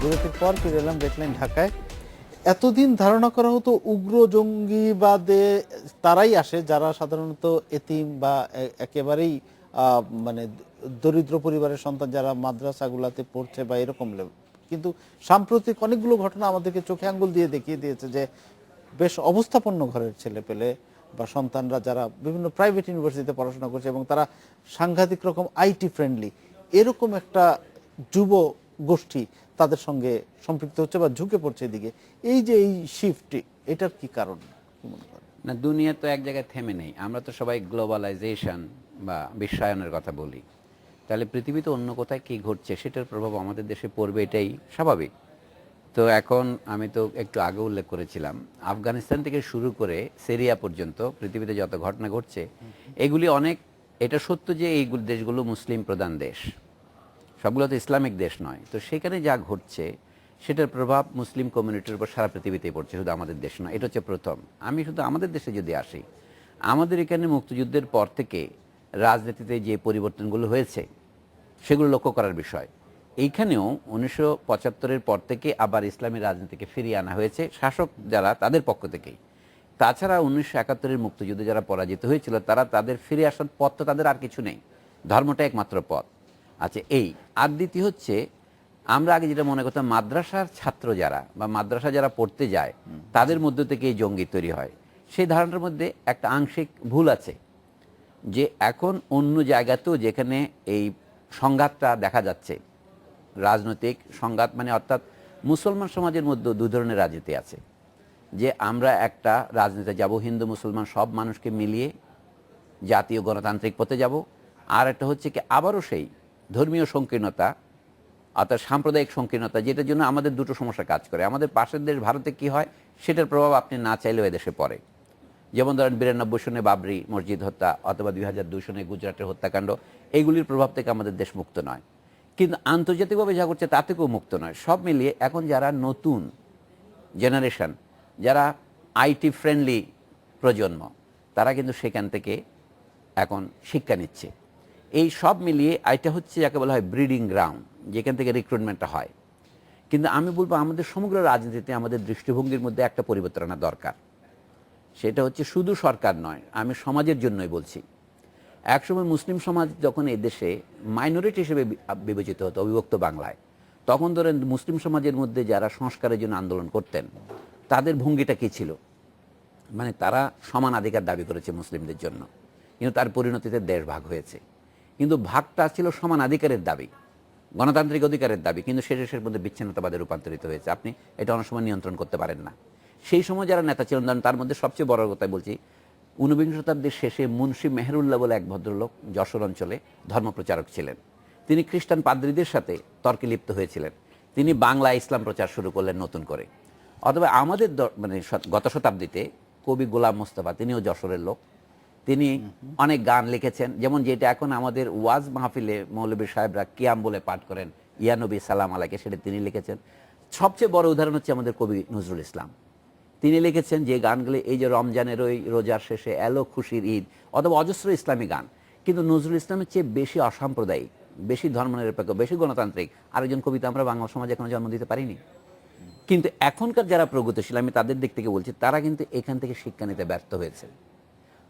বিরতির পর ফিরে এলাম, দেখলেন ঢাকায় এতদিন ধারণা করা হতো উগ্র জঙ্গিবাদে তারাই আসে যারা সাধারণত এতিম বা একেবারেই মানে দরিদ্র পরিবারের সন্তান, যারা মাদ্রাসাগুলাতে পড়ছে বা এরকম কিন্তু সাম্প্রতিক অনেকগুলো ঘটনা আমাদেরকে চোখে আঙ্গুল দিয়ে দেখিয়ে দিয়েছে যে বেশ অবস্থাপন্ন ঘরের ছেলে পেলে বা সন্তানরা যারা বিভিন্ন প্রাইভেট ইউনিভার্সিটিতে পড়াশোনা করছে এবং তারা সাংঘাতিক রকম আইটি ফ্রেন্ডলি, এরকম একটা যুব গোষ্ঠী তাদের সঙ্গে সম্পৃক্ত হচ্ছে বা ঝুঁকে পড়ছে এদিকে। এই যে এই শিফট, এটার কি কারণ কি মনে করেন? না, দুনিয়া তো এক জায়গায় থেমে নেই। আমরা তো সবাই গ্লোবালাইজেশন বা বিশ্বায়নের কথা বলি। তাহলে পৃথিবীতে অন্য কোথায় কী ঘটছে সেটার প্রভাব আমাদের দেশে পড়বে, এটাই স্বাভাবিক। তো এখন আমি তো একটু আগে উল্লেখ করেছিলাম, আফগানিস্তান থেকে শুরু করে সিরিয়া পর্যন্ত পৃথিবীতে যত ঘটনা ঘটছে এগুলি অনেক, এটা সত্য যে এই দেশগুলো মুসলিম প্রধান দেশ, সবগুলো তো ইসলামিক দেশ নয়। তো সেখানে যা ঘটছে সেটার প্রভাব মুসলিম কমিউনিটির উপর সারা পৃথিবীতেই পড়ছে, শুধু আমাদের দেশ নয়। এটা হচ্ছে প্রথম। আমি শুধু আমাদের দেশে যদি আসি, আমাদের এখানে মুক্তিযুদ্ধের পর থেকে রাজনীতিতে যে পরিবর্তনগুলো হয়েছে সেগুলো লক্ষ্য করার বিষয়। এইখানেও 1975-এর পর থেকে আবার ইসলামী রাজনীতিকে ফিরিয়ে আনা হয়েছে শাসক যারা তাদের পক্ষ থেকেই। তাছাড়া 1971-এর মুক্তিযুদ্ধে যারা পরাজিত হয়েছিল তারা তাদের ফিরে আসার পথ তো তাদের আর কিছু নেই, ধর্মটা একমাত্র পথ। আচ্ছা, এই আর দ্বিতীয় হচ্ছে, আমরা আগে যেটা মনে করতাম মাদ্রাসার ছাত্র যারা বা মাদ্রাসা যারা পড়তে যায় তাদের মধ্য থেকে এই জঙ্গি তৈরি হয়, সেই ধারণার মধ্যে একটা আংশিক ভুল আছে। যে এখন অন্য জায়গাতেও যেখানে এই সংঘাতটা দেখা যাচ্ছে, রাজনৈতিক সংঘাত মানে অর্থাৎ মুসলমান সমাজের মধ্যে দুই ধরনের রাজনীতি আছে। যে আমরা একটা রাজনীতিতে যাব, হিন্দু মুসলমান সব মানুষকে মিলিয়ে জাতীয় গণতান্ত্রিক পথে যাব। আর একটা হচ্ছে কি আবারও সেই ধর্মীয় সংকীর্ণতা অর্থাৎ সাম্প্রদায়িক সংকীর্ণতা, যেটার জন্য আমাদের দুটো সমস্যা কাজ করে। আমাদের পাশের দেশ ভারতে কি হয় সেটার প্রভাব আপনি না চাইলেও এদেশে পড়ে। যেমন ধরেন 92 সনে বাবরি মসজিদ হত্যা অথবা 2002 সনে গুজরাটের হত্যাকাণ্ড, এইগুলির প্রভাব থেকে আমাদের দেশ মুক্ত নয়, কিন্তু আন্তর্জাতিকভাবে যা করছে তা থেকেও মুক্ত নয়। সব মিলিয়ে এখন যারা নতুন জেনারেশন, যারা আইটি ফ্রেন্ডলি প্রজন্ম, তারা কিন্তু সেখান থেকে এখন শিক্ষা নিচ্ছে। এই সব মিলিয়ে এটা হচ্ছে যাকে বলা হয় ব্রিডিং গ্রাউন্ড, যেখান থেকে রিক্রুটমেন্টটা হয়। কিন্তু আমি বলবো আমাদের সমগ্র রাজনীতিতে আমাদের দৃষ্টিভঙ্গির মধ্যে একটা পরিবর্তন আনা দরকার। সেটা হচ্ছে শুধু সরকার নয়, আমি সমাজের জন্যই বলছি। একসময় মুসলিম সমাজ যখন এই দেশে মাইনরিটি হিসেবে বিবেচিত হতো অবিভক্ত বাংলায়, তখন ধরেন মুসলিম সমাজের মধ্যে যারা সংস্কারের জন্য আন্দোলন করতেন তাদের ভঙ্গিটা কী ছিল, মানে তারা সমান অধিকার দাবি করেছে মুসলিমদের জন্য, কিন্তু তার পরিণতিতে দেশ ভাগ হয়েছে। কিন্তু ভাগটা ছিল সমান অধিকারের দাবি, গণতান্ত্রিক অধিকারের দাবি, কিন্তু সে দেশের মধ্যে বিচ্ছিন্নতাবাদে রূপান্তরিত হয়েছে। আপনি এটা অনেক সময় নিয়ন্ত্রণ করতে পারেন না। সেই সময় যারা নেতা ছিলেন, তার মধ্যে সবচেয়ে বড় কথা বলছি, 19বিংশ শতাব্দীর শেষে মুন্সি মেহেরুল্লাহ বলে এক ভদ্রলোক যশোর অঞ্চলে ধর্মপ্রচারক ছিলেন। তিনি খ্রিস্টান পাদ্রীদের সাথে তর্কে লিপ্ত হয়েছিলেন। তিনি বাংলা ইসলাম প্রচার শুরু করলেন নতুন করে। অথবা আমাদের মানে গত শতাব্দীতে কবি গোলাম মোস্তফা, তিনিও যশোরের লোক, তিনি অনেক গান লিখেছেন। যেমন যেটা এখন আমাদের ওয়াজ মাহফিলে মৌলবী সাহেবরা কিয়াম বলে পাঠ করেন, ইয়া নবী সালাম আলাইকে, সেটা তিনি লিখেছেন। সবচেয়ে বড় উদাহরণ হচ্ছে আমাদের কবি নজরুল ইসলাম। তিনি লিখেছেন যে গানগুলি এই যে রমজানের ওই রোজার শেষে এলো খুশির ঈদ অথবা অজস্র ইসলামী গান, কিন্তু নজরুল ইসলামের চেয়ে বেশি অসাম্প্রদায়িক, বেশি ধর্মনিরপেক্ষ, বেশি গণতান্ত্রিক আরেকজন কবিতা আমরা বাংলা সমাজে এখনো জন্ম দিতে পারিনি। কিন্তু এখনকার যারা প্রগতিশীল, আমি তাদের দিক থেকে বলছি, তারা কিন্তু এখান থেকে শিক্ষা নিতে ব্যর্থ হয়েছে।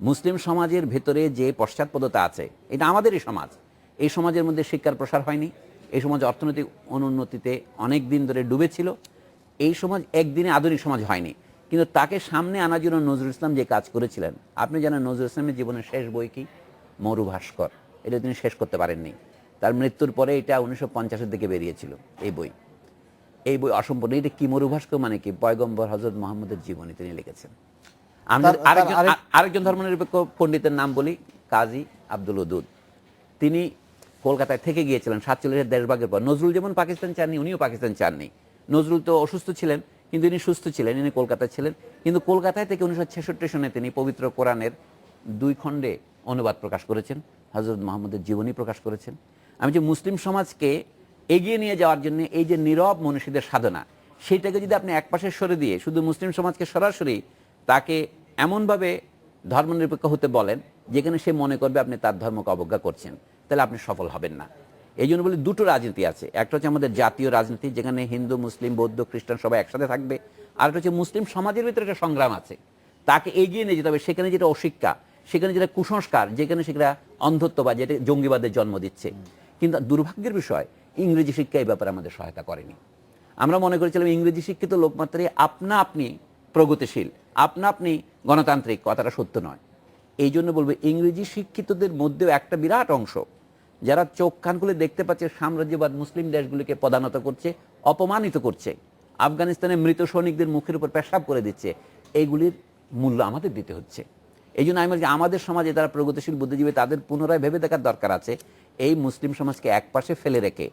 মুসলিম সমাজের ভেতরে যে পশ্চাৎপদতা আছে, এটা আমাদেরই সমাজ, এই সমাজের মধ্যে শিক্ষার প্রসার হয়নি, এই সমাজ অর্থনৈতিক অনুন্নতিতে অনেক দিন ধরে ডুবেছিল, এই সমাজ একদিনে আধুনিক সমাজ হয়নি। কিন্তু তাকে সামনে আনার জন্য নজরুল ইসলাম যে কাজ করেছিলেন, আপনি জানেন নজরুল ইসলামের জীবনের শেষ বই কি? মরুভাস্কর। এটা তিনি শেষ করতে পারেননি, তার মৃত্যুর পরে এটা 1950-এর দিকে বেরিয়েছিল এই বই। এই বই অসম্পূর্ণ। এটা কি মরুভাস্কর মানে কি? পয়গম্বর হযরত মুহাম্মদের জীবনী তিনি লিখেছেন। আমরা আরেকজন ধর্মনিরপেক্ষ পণ্ডিতের নাম বলি, কাজী আব্দুল ওদুদ। তিনি কলকাতায় থেকে গিয়েছিলেন 47-এর দেশভাগের পর। নজরুল যেমন পাকিস্তান চাননি, উনিও পাকিস্তান চাননি। নজরুল তো অসুস্থ ছিলেন, কিন্তু ইনি সুস্থ ছিলেন, ইনি কলকাতায় ছিলেন। কিন্তু কলকাতায় থেকে 1966 সনে তিনি পবিত্র কোরআনের 2 খণ্ডে অনুবাদ প্রকাশ করেছেন, হযরত মুহাম্মদের জীবনী প্রকাশ করেছেন। আমি যে মুসলিম সমাজকে এগিয়ে নিয়ে যাওয়ার জন্য এই যে নীরব মনীষীদের সাধনা, সেইটাকে যদি আপনি একপাশে সরে দিয়ে শুধু মুসলিম সমাজকে সরাসরি তাকে এমনভাবে ধর্মনিরপেক্ষ হতে বলেন যেখানে সে মনে করবে আপনি তার ধর্মকে অবজ্ঞা করছেন, তাহলে আপনি সফল হবেন না। এই জন্য বলি দুটো রাজনীতি আছে, একটা হচ্ছে আমাদের জাতীয় রাজনীতি যেখানে হিন্দু, মুসলিম, বৌদ্ধ, খ্রিস্টান সবাই একসাথে থাকবে, আর একটা হচ্ছে মুসলিম সমাজের ভিতরে একটা সংগ্রাম আছে, তাকে এগিয়ে নিয়ে যেতে হবে। সেখানে যেটা অশিক্ষা, সেখানে যেটা কুসংস্কার, যেখানে সেটা অন্ধত্ব বা যেটা জঙ্গিবাদের জন্ম দিচ্ছে। কিন্তু দুর্ভাগ্যের বিষয়, ইংরেজি শিক্ষা এই ব্যাপারে আমাদের সহায়তা করেনি। আমরা মনে করেছিলাম ইংরেজি শিক্ষিত লোক মাত্রই আপনা আপনি প্রগতিশীল, আপনা আপনি গণতান্ত্রিক। কথাটা সত্য নয়। এই জন্য বলবো, ইংরেজি শিক্ষিতদের মধ্যেও একটা বিরাট অংশ যারা চোখ কান খুলে দেখতে পাচ্ছে সাম্রাজ্যবাদ মুসলিম দেশগুলিকে পদানত করছে, অপমানিত করছে, আফগানিস্তানের মৃত সৈনিকদের মুখের উপর পেশাব করে দিচ্ছে, এইগুলির মূল্য আমাদের দিতে হচ্ছে। এই জন্য আমি বলছি আমাদের সমাজে যারা প্রগতিশীল বুদ্ধিজীবী তাদের পুনরায় ভেবে দেখার দরকার আছে। এই মুসলিম সমাজকে একপাশে ফেলে রেখে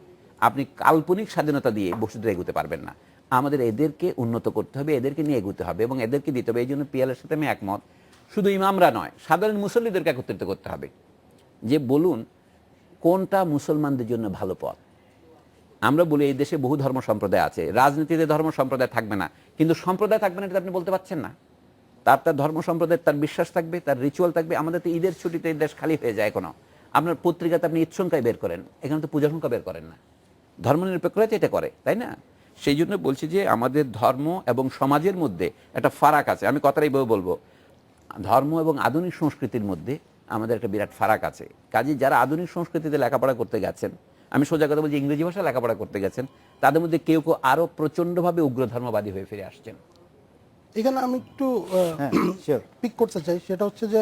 আপনি কাল্পনিক স্বাধীনতা দিয়ে বসে এগোতে পারবেন না। আমাদের এদেরকে উন্নত করতে হবে, এদেরকে নিয়ে এগোতে হবে এবং এদেরকে দিতে হবে। এই জন্য পিএলের সাথে আমি একমত, শুধু ইমামরা নয়, সাধারণ মুসল্লিদেরকে একত্রিত করতে হবে যে বলুন কোনটা মুসলমানদের জন্য ভালো পথ। আমরা বলি এই দেশে বহু ধর্ম সম্প্রদায় আছে, রাজনীতিতে ধর্ম সম্প্রদায় থাকবে না, কিন্তু সম্প্রদায় থাকবে না এটা আপনি বলতে পারছেন না। তার ধর্ম সম্প্রদায়ের তার বিশ্বাস থাকবে, তার রিচুয়াল থাকবে। আমাদের তো ঈদের ছুটিতে এই দেশ খালি হয়ে যায়। এখনো আপনার পত্রিকাতে আপনি ঈদ সংখ্যায় বের করেন, এখানে তো পূজা সংখ্যা বের করেন না। ধর্মনিরপেক্ষরা এটা করে, তাই না? সেই জন্য বলছি যে আমাদের ধর্ম এবং সমাজের মধ্যে একটা ফারাক আছে। আমি কথাটাই বলবো, ধর্ম এবং আধুনিক সংস্কৃতির মধ্যে আমাদের একটা বিরাট ফারাক আছে। কাজে যারা আধুনিক সংস্কৃতিতে লেখাপড়া করতে গেছেন, আমি সোজা কথা বলছি ইংরেজি ভাষা লেখাপড়া করতে গেছেন, তাদের মধ্যে কেউ কেউ আরও প্রচণ্ডভাবে উগ্র ধর্মবাদী হয়ে ফিরে আসছেন। এখানে আমি একটু পিক করতে চাই, সেটা হচ্ছে যে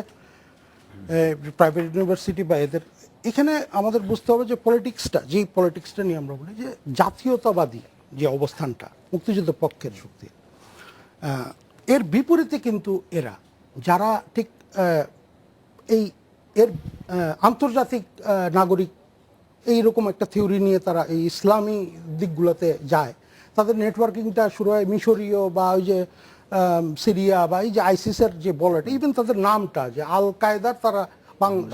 প্রাইভেট ইউনিভার্সিটি বা এদের এখানে আমাদের বুঝতে হবে যে পলিটিক্সটা নিয়ে আমরা বলি যে জাতীয়তাবাদী যে অবস্থানটা মুক্তিযুদ্ধ পক্ষের শক্তি, এর বিপরীতে কিন্তু এরা যারা ঠিক এর আন্তর্জাতিক নাগরিক এইরকম একটা থিওরি নিয়ে তারা এই ইসলামী দিকগুলোতে যায়, তাদের নেটওয়ার্কিংটা শুরু হয় মিশরীয় বা ওই যে সিরিয়া বা এই যে আইসিসের যে বলেট, ইভেন তাদের নামটা যে আল কায়দার তারা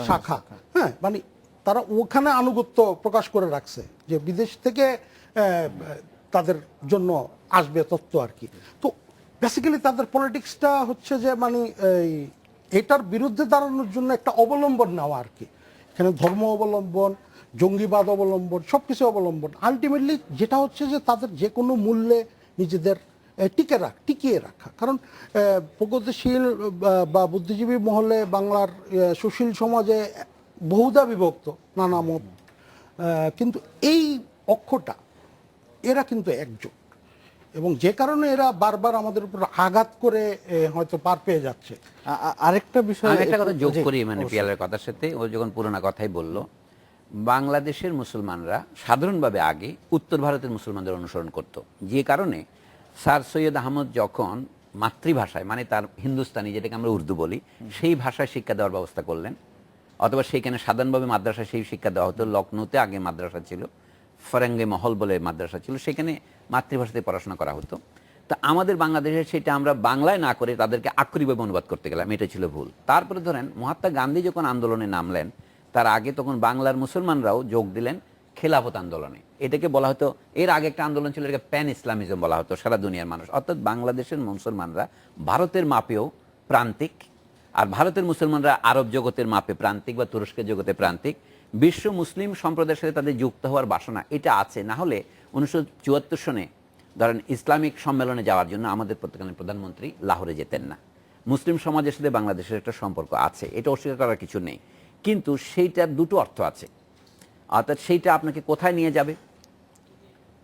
শাখা, হ্যাঁ, মানে তারা ওখানে আনুগত্য প্রকাশ করে রাখছে যে বিদেশ থেকে তাদের জন্য আসবে তথ্য আর কি। তো বেসিক্যালি তাদের পলিটিক্সটা হচ্ছে যে মানে এটার বিরুদ্ধে দাঁড়ানোর জন্য একটা অবলম্বন নেওয়া আর কি। এখানে ধর্ম অবলম্বন, জঙ্গিবাদ অবলম্বন, সব কিছু অবলম্বন। আলটিমেটলি যেটা হচ্ছে যে তাদের যে কোনো মূল্যে নিজেদের টিকিয়ে রাখা। কারণ প্রগতিশীল বা বুদ্ধিজীবী মহলে বাংলার সুশীল সমাজে বহুধা বিভক্ত, নানা মত, কিন্তু এই অক্ষটা এরা কিন্তু একজোট, এবং যে কারণে এরা বারবার আমাদের উপর আঘাত করে হয়তো পার পেয়ে যাচ্ছে। আরেকটা বিষয় আমি একটা কথা যোগ করি, মানে পিয়ালের কথার সাথে, ও যখন পুরোনো কথাই বললো, বাংলাদেশের মুসলমানরা সাধারণভাবে আগে উত্তর ভারতের মুসলমানদের অনুসরণ করত, যে কারণে স্যার সৈয়দ আহমদ যখন মাতৃভাষায় মানে তার হিন্দুস্তানি, যেটাকে আমরা উর্দু বলি, সেই ভাষায় শিক্ষা দেওয়ার ব্যবস্থা করলেন, অথবা সেইখানে সাধারণভাবে মাদ্রাসায় সেই শিক্ষা দেওয়া হতো। লখনৌতে আগে মাদ্রাসা ছিল, ফরেঙ্গে মহল বলে মাদ্রাসা ছিল, সেখানে মাতৃভাষাতে পড়াশোনা করা হতো। তা আমাদের বাংলাদেশে সেটা আমরা বাংলায় না করে তাদেরকে আক্ষরিকভাবে অনুবাদ করতে গেলাম, এটা ছিল ভুল। তারপরে ধরেন মহাত্মা গান্ধী যখন আন্দোলনে নামলেন, তার আগে তখন বাংলার মুসলমানরাও যোগ দিলেন খেলাফত আন্দোলনে। এটাকে বলা হতো, এর আগে একটা আন্দোলন ছিল, এটাকে প্যান ইসলামিজম বলা হতো, সারা দুনিয়ার মানুষ, অর্থাৎ বাংলাদেশের মুসলমানরা ভারতের মাপেও প্রান্তিক, আর ভারতের মুসলমানরা আরব জগতের মাপে প্রান্তিক বা তুরস্কের জগতে প্রান্তিক। বিশ্ব মুসলিম সম্প্রদায়ের সাথে তাদের যুক্ত হওয়ার বাসনা এটা আছে, না হলে 1974 সনে ধরেন ইসলামিক সম্মেলনে যাওয়ার জন্য আমাদের তৎকালীন প্রধানমন্ত্রী লাহোরে যেতেন না। মুসলিম সমাজের সাথে বাংলাদেশের একটা সম্পর্ক আছে, এটা অস্বীকার করার কিছু নেই, কিন্তু সেইটার দুটো অর্থ আছে। অর্থাৎ সেইটা আপনাকে কোথায় নিয়ে যাবে,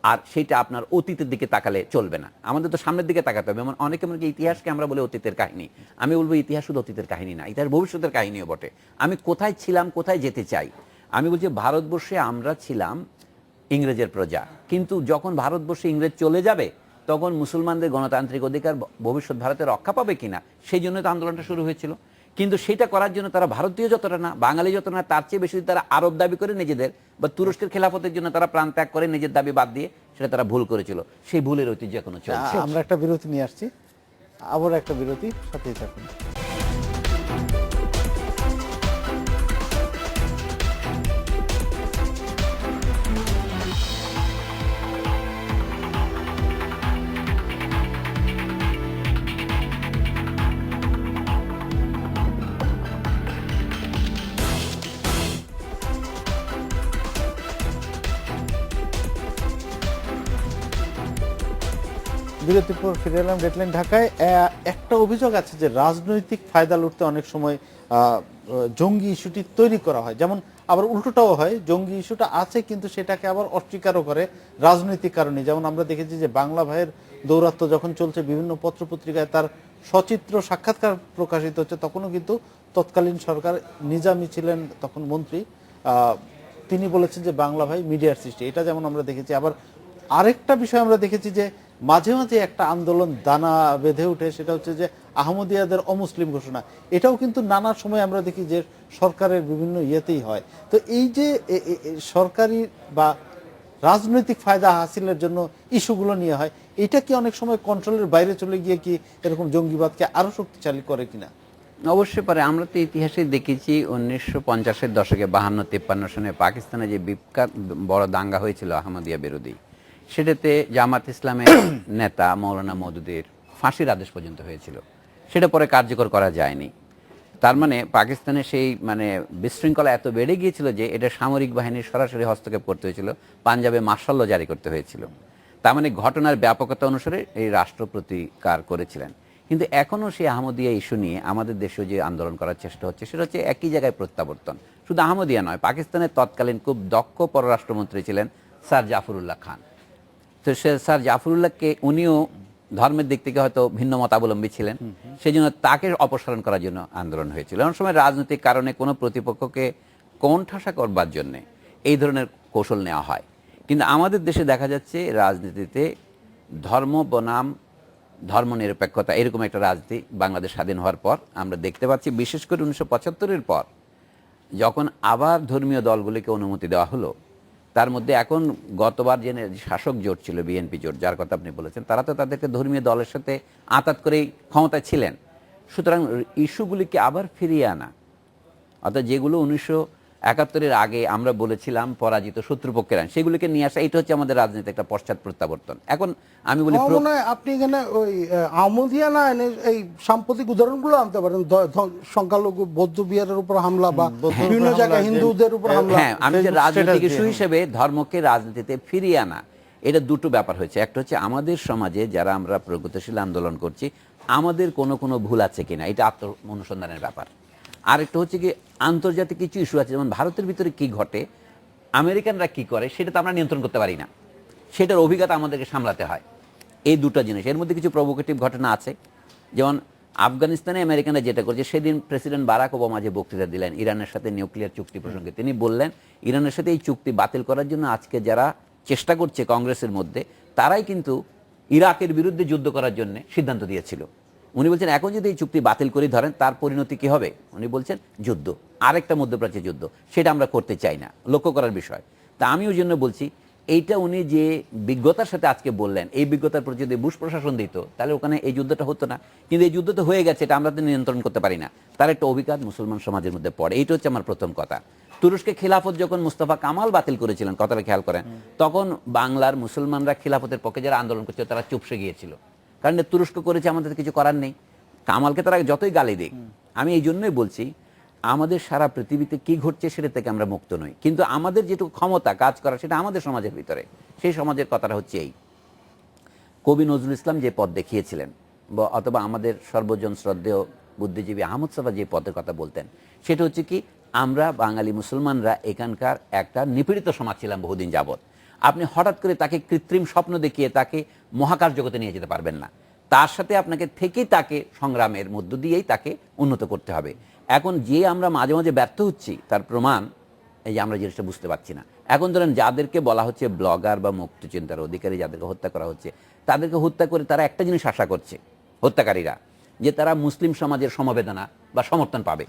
আর সেইটা আপনার অতীতের দিকে তাকালে চলবে না, আমাদের তো সামনের দিকে তাকাতে হবে। যেমন অনেকে মনে করি ইতিহাসকে আমরা বলে অতীতের কাহিনী, আমি বলবো ইতিহাস শুধু অতীতের কাহিনী না, ইতিহাস ভবিষ্যতের কাহিনীও বটে। আমি কোথায় ছিলাম, কোথায় যেতে চাই। আমি বলছি ভারতবর্ষে আমরা ছিলাম ইংরেজের প্রজা, কিন্তু যখন ভারতবর্ষে ইংরেজ চলে যাবে তখন মুসলমানদের গণতান্ত্রিক অধিকার ভবিষ্যৎ ভারতে রক্ষা পাবে কিনা, সেই জন্য তো আন্দোলনটা শুরু হয়েছিল। কিন্তু সেটা করার জন্য তারা ভারতীয় যতটা না, বাঙালি যতটা না, তার চেয়ে বেশি তারা আরব দাবি করে নিজেদের, বা তুরস্কের খেলাফতের জন্য তারা প্রাণ ত্যাগ করে নিজের দাবি বাদ দিয়ে, সেটা তারা ভুল করেছিল। সেই ভুলের ঐতিহ্য এখনো চলছে। আমরা একটা বিরতি নিয়ে আসছি, আবার একটা বিরতি, সাথেই থাকুন। বিরতির পর ফিরে এলাম ডেডলাইন ঢাকায়। একটা অভিযোগ আছে যে রাজনৈতিক ফায়দা লুটতে অনেক সময় জঙ্গি ইস্যুটি তৈরি করা হয়, যেমন আবার উল্টোটাও হয়, জঙ্গি ইস্যুটা আছে কিন্তু সেটাকে আবার অস্বীকারও করে রাজনৈতিক কারণে। যেমন আমরা দেখেছি যে বাংলা ভাইয়ের দৌরাত্ম যখন চলছে, বিভিন্ন পত্রপত্রিকায় তার সচিত্র সাক্ষাৎকার প্রকাশিত হচ্ছে, তখনও কিন্তু তৎকালীন সরকার, নিজামী ছিলেন তখন মন্ত্রী, তিনি বলেছেন যে বাংলা ভাই মিডিয়ার সৃষ্টি, এটা যেমন আমরা দেখেছি। আবার আরেকটা বিষয় আমরা দেখেছি যে মাঝে মাঝে একটা আন্দোলন দানা বেঁধে উঠে, সেটা হচ্ছে যে আহমদিয়াদের অমুসলিম ঘোষণা, এটাও কিন্তু নানা সময় আমরা দেখি যে সরকারের বিভিন্ন ইয়েতেই হয়। তো এই যে সরকারি বা রাজনৈতিক ফায়দা হাসিলের জন্য ইস্যুগুলো নিয়ে হয়, এটা কি অনেক সময় কন্ট্রোলের বাইরে চলে গিয়ে কি এরকম জঙ্গিবাদকে আরো শক্তিশালী করে কিনা? অবশ্যই পারে। আমরা তো ইতিহাসে দেখেছি 1950-এর দশকে 52-53 সনে পাকিস্তানে যে বিখ্যাত বড় দাঙ্গা হয়েছিল আহমদিয়া বিরোধী, সেটাতে জামাত ইসলামের নেতা মৌলানা মওদুদের ফাঁসির আদেশ পর্যন্ত হয়েছিল, সেটা পরে কার্যকর করা যায়নি। তার মানে পাকিস্তানে সেই বিশৃঙ্খলা এত বেড়ে গিয়েছিল যে এটা সামরিক বাহিনীর সরাসরি হস্তক্ষেপ করতে হয়েছিল, পাঞ্জাবে মার্শাল ল জারি করতে হয়েছিল। তার মানে ঘটনার ব্যাপকতা অনুসারে এই রাষ্ট্র প্রতিকার করেছিলেন। কিন্তু এখনও সেই আহমদিয়া ইস্যু নিয়ে আমাদের দেশেও যে আন্দোলন করার চেষ্টা হচ্ছে, সেটা হচ্ছে একই জায়গায় প্রত্যাবর্তন। শুধু আহমদিয়া নয়, পাকিস্তানের তৎকালীন খুব দক্ষ পররাষ্ট্রমন্ত্রী ছিলেন স্যার জাফরুল্লাহ খান। তো সে স্যার জাফরুল্লাহকে, উনিও ধর্মের দিক থেকে হয়তো ভিন্ন মতাবলম্বী ছিলেন, সেই জন্য তাকে অপসারণ করার জন্য আন্দোলন হয়েছিল। এমন সময় রাজনৈতিক কারণে কোনো প্রতিপক্ষকে কোণঠাসা করবার জন্যে এই ধরনের কৌশল নেওয়া হয়। কিন্তু আমাদের দেশে দেখা যাচ্ছে রাজনীতিতে ধর্ম বনাম ধর্মনিরপেক্ষতা, এরকম একটা রাজনীতি বাংলাদেশ স্বাধীন হওয়ার পর আমরা দেখতে পাচ্ছি। বিশেষ করে 1975-এর পর যখন আবার ধর্মীয় দলগুলিকে অনুমতি দেওয়া হলো, তার মধ্যে এখন গতবার যে শাসক জোট ছিল বিএনপি জোট, যার কথা আপনি বলেছেন, তারা তো তাদেরকে ধর্মীয় দলের সাথে আঁতাত করেই ক্ষমতায় ছিলেন। সুতরাং ইস্যুগুলিকে আবার ফিরিয়ে আনা, অর্থাৎ যেগুলো 1971-এর আগে আমরা বলেছিলাম পরাজিত শত্রুপক্ষের আইন, সেগুলিকে নিয়ে আসা, এটা হচ্ছে আমাদের রাজনীতি একটা পশ্চাৎ প্রত্যাবর্তন। এখন আমি বলি আপনি এখানে ওই আহমদিয়া না এনে এই সাম্প্রতিক উদাহরণগুলো আনতে পারেন, সংখ্যালঘু বৌদ্ধ বিহারের উপর হামলা বা বিভিন্ন জায়গায় হিন্দুদের উপর হামলা। হ্যাঁ, আমি যে রাজনৈতিক ইস্যু হিসেবে ধর্মকে রাজনীতিতে ফিরিয়ে আনা, এটা দুটো ব্যাপার হয়েছে। একটা হচ্ছে আমাদের সমাজে যারা আমরা প্রগতিশীল আন্দোলন করছি, আমাদের কোনো ভুল আছে কিনা, এটা আত্ম অনুসন্ধানের ব্যাপার। আরেকটা হচ্ছে কি আন্তর্জাতিক কিছু ইস্যু আছে, যেমন ভারতের ভিতরে কি ঘটে, আমেরিকানরা কি করে, সেটা তো আমরা নিয়ন্ত্রণ করতে পারি না, সেটার অভিজ্ঞতা আমাদেরকে সামলাতে হয়। এই দুটো জিনিস, এর মধ্যে কিছু প্রভোকেটিভ ঘটনা আছে। যেমন আফগানিস্তানে আমেরিকানরা যেটা করছে, সেদিন প্রেসিডেন্ট বারাক ওবামা যে বক্তৃতা দিলেন ইরানের সাথে নিউক্লিয়ার চুক্তি প্রসঙ্গে, তিনি বললেন ইরানের সাথে এই চুক্তি বাতিল করার জন্য আজকে যারা চেষ্টা করছে কংগ্রেসের মধ্যে, তারাই কিন্তু ইরাকের বিরুদ্ধে যুদ্ধ করার জন্য সিদ্ধান্ত দিয়েছিল। উনি বলছেন এখন যদি এই চুক্তি বাতিল করে ধরেন, তার পরিণতি কি হবে? উনি বলছেন যুদ্ধ, আরেকটা মধ্যপ্রাচ্যের যুদ্ধ, সেটা আমরা করতে চাই না, লক্ষ্য করার বিষয়। তা আমি ওই জন্য বলছি, এইটা উনি যে বিজ্ঞতার সাথে আজকে বললেন, এই বিজ্ঞতার পর যদি বুশ প্রশাসন দিত, তাহলে ওখানে এই যুদ্ধটা হতো না। কিন্তু এই যুদ্ধ তো হয়ে গেছে, এটা আমরা তো নিয়ন্ত্রণ করতে পারি না, তার একটা অভিঘাত মুসলমান সমাজের মধ্যে পড়ে। এইটা হচ্ছে আমার প্রথম কথা। তুরস্কে খিলাফত যখন মুস্তাফা কামাল বাতিল করেছিলেন, কথাটা খেয়াল করেন, তখন বাংলার মুসলমানরা খিলাফতের পক্ষে যারা আন্দোলন করছিল তারা চুপসে গিয়েছিল, কারণ তুরস্ক করেছে, আমাদের কিছু করার নেই। কামালকে তারা যতই গালি দিক, আমি এই জন্যই বলছি আমাদের সারা পৃথিবীতে কি ঘটছে সেটা থেকে আমরা মুক্ত নই, কিন্তু আমাদের যেটুকু ক্ষমতা কাজ করা সেটা আমাদের সমাজের ভিতরে। সেই সমাজের কথাটা হচ্ছে এই, কবি নজরুল ইসলাম যে পথ দেখিয়েছিলেন, অথবা আমাদের সর্বজন শ্রদ্ধেয় বুদ্ধিজীবী আহমদ সাফা যে পথের কথা বলতেন, সেটা হচ্ছে কি, আমরা বাঙালি মুসলমানরা এখানকার একটা নিপীড়িত সমাজ ছিলাম বহুদিন যাবৎ। আপনি হঠাৎ করে তাকে কৃত্রিম স্বপ্ন দেখিয়ে তাকে মহাকাশ জগতে নিয়ে যেতে পারবেন না, তার সাথে আপনাকে থেকেই তাকে সংগ্রামের মধ্য দিয়েই তাকে উন্নত করতে হবে। এখন যে আমরা মাঝে মাঝে ব্যর্থ হচ্ছি তার প্রমাণ এই যে আমরা জিনিসটা বুঝতে পারছি না। এখন ধরেন যাদেরকে বলা হচ্ছে ব্লগার বা মুক্তচিন্তার অধিকারী, যাদেরকে হত্যা করা হচ্ছে, তাদেরকে হত্যা করে তারা একটা জিনিস আশা করছে, হত্যাকারীরা, যে তারা মুসলিম সমাজের সমবেদনা বা সমর্থন পাবে।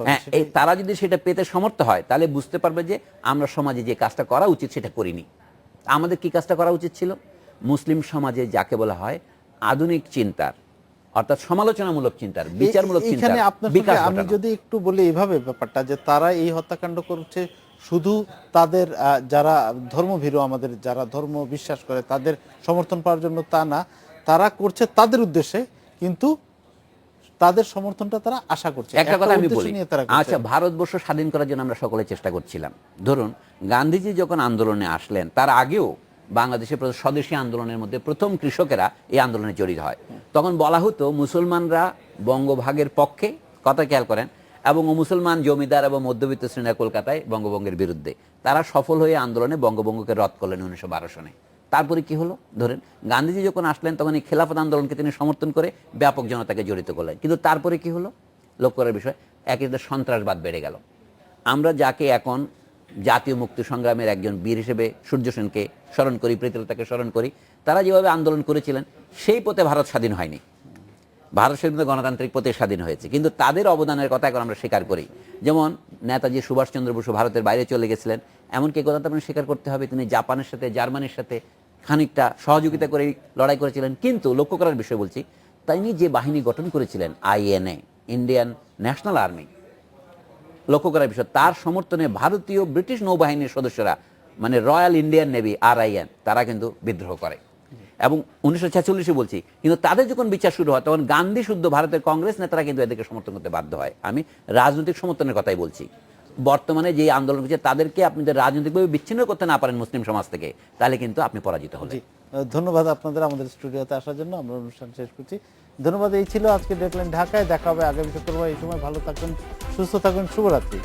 হ্যাঁ, তারা যদি সেটা পেতে সমর্থ হয় তাহলে বুঝতে পারবে যে আমরা সমাজে যে কাজটা করা উচিত সেটা করিনি। আমাদের কি কাজটা করা উচিত ছিল? মুসলিম সমাজে যাকে বলা হয় আধুনিক চিন্তার, অর্থাৎ সমালোচনামূলক চিন্তার, বিচারমূলক চিন্তার বিকাশ ঘটানো। আমি যদি একটু বলি এইভাবে ব্যাপারটা, যে তারা এই হত্যাকাণ্ড করছে শুধু তাদের যারা ধর্মভীরু, আমাদের যারা ধর্ম বিশ্বাস করে তাদের সমর্থন পাওয়ার জন্য তা না, তারা করছে তাদের উদ্দেশ্যে, কিন্তু তাদের সমর্থনটা তারা আশা করছে। একটা কথা আমি বলি, আচ্ছা, ভারতবর্ষ স্বাধীন করার জন্য আমরা সকলে চেষ্টা করছিলাম। ধরুন গান্ধীজি যখন আন্দোলনে আসলেন তার আগেও বাংলাদেশের স্বদেশী আন্দোলনের মধ্যে প্রথম কৃষকেরা এই আন্দোলনে জড়িত হয়। তখন বলা হতো মুসলমানরা বঙ্গভাগের পক্ষে, কথা খেয়াল করেন, এবং মুসলমান জমিদার এবং মধ্যবিত্ত শ্রেণীরা কলকাতায় বঙ্গভঙ্গের বিরুদ্ধে। তারা সফল হয়ে আন্দোলনে বঙ্গভঙ্গকে রদ করলেন 1912 সনে। তারপরে কি হলো? ধরেন গান্ধীজি যখন আসলেন তখন এই খেলাফত আন্দোলনকে তিনি সমর্থন করে ব্যাপক জনতাকে জড়িত করলেন, কিন্তু তারপরে কি হলো? লক্ষ্য করার বিষয়, একেবারে সন্ত্রাসবাদ বেড়ে গেল। আমরা যাকে এখন জাতীয় মুক্তি সংগ্রামের একজন বীর হিসেবে সূর্য সেনকে স্মরণ করি, প্রীতিলতাকে স্মরণ করি, তারা যেভাবে আন্দোলন করেছিলেন সেই পথে ভারত স্বাধীন হয়নি। ভারত স্বাধীন গণতান্ত্রিক পথে স্বাধীন হয়েছে, কিন্তু তাদের অবদানের কথা এখন আমরা স্বীকার করি। যেমন নেতাজি সুভাষচন্দ্র বসু ভারতের বাইরে চলে গেছিলেন, এমনকি কথা তো আপনার স্বীকার করতে হবে তিনি জাপানের সাথে, জার্মানির সাথে খানিকটা সহযোগিতা করে লড়াই করেছিলেন। কিন্তু লক্ষ্য করার বিষয় বলছি, তিনি যে বাহিনী গঠন করেছিলেন INA, ইন্ডিয়ান ন্যাশনাল আর্মি, লক্ষ্য করার বিষয়, তার সমর্থনে ভারতীয় ব্রিটিশ নৌবাহিনীর সদস্যরা, মানে রয়্যাল ইন্ডিয়ান নেভি RIN, তারা কিন্তু বিদ্রোহ করে। এবং 1946-এ বলছি, কিন্তু তাদের যখন বিচার শুরু হয় তখন গান্ধী শুদ্ধ ভারতের কংগ্রেস নেতারা কিন্তু এদেরকে সমর্থন করতে বাধ্য হয়। আমি রাজনৈতিক সমর্থনের কথাই বলছি। বর্তমানে যে আন্দোলন করছে তাদেরকে আপনি যদি রাজনৈতিকভাবে বিচ্ছিন্ন করতে না পারেন মুসলিম সমাজ থেকে, তাহলে কিন্তু আপনি পরাজিত হলেন। ধন্যবাদ আপনাদের আমাদের স্টুডিওতে আসার জন্য। আমরা অনুষ্ঠান শেষ করছি। ধন্যবাদ। এই ছিল আজকে ডেডলাইন ঢাকায়। দেখা হবে আগামী শুক্রবার এই সময়। ভালো থাকুন, সুস্থ থাকুন, শুভরাত্রি।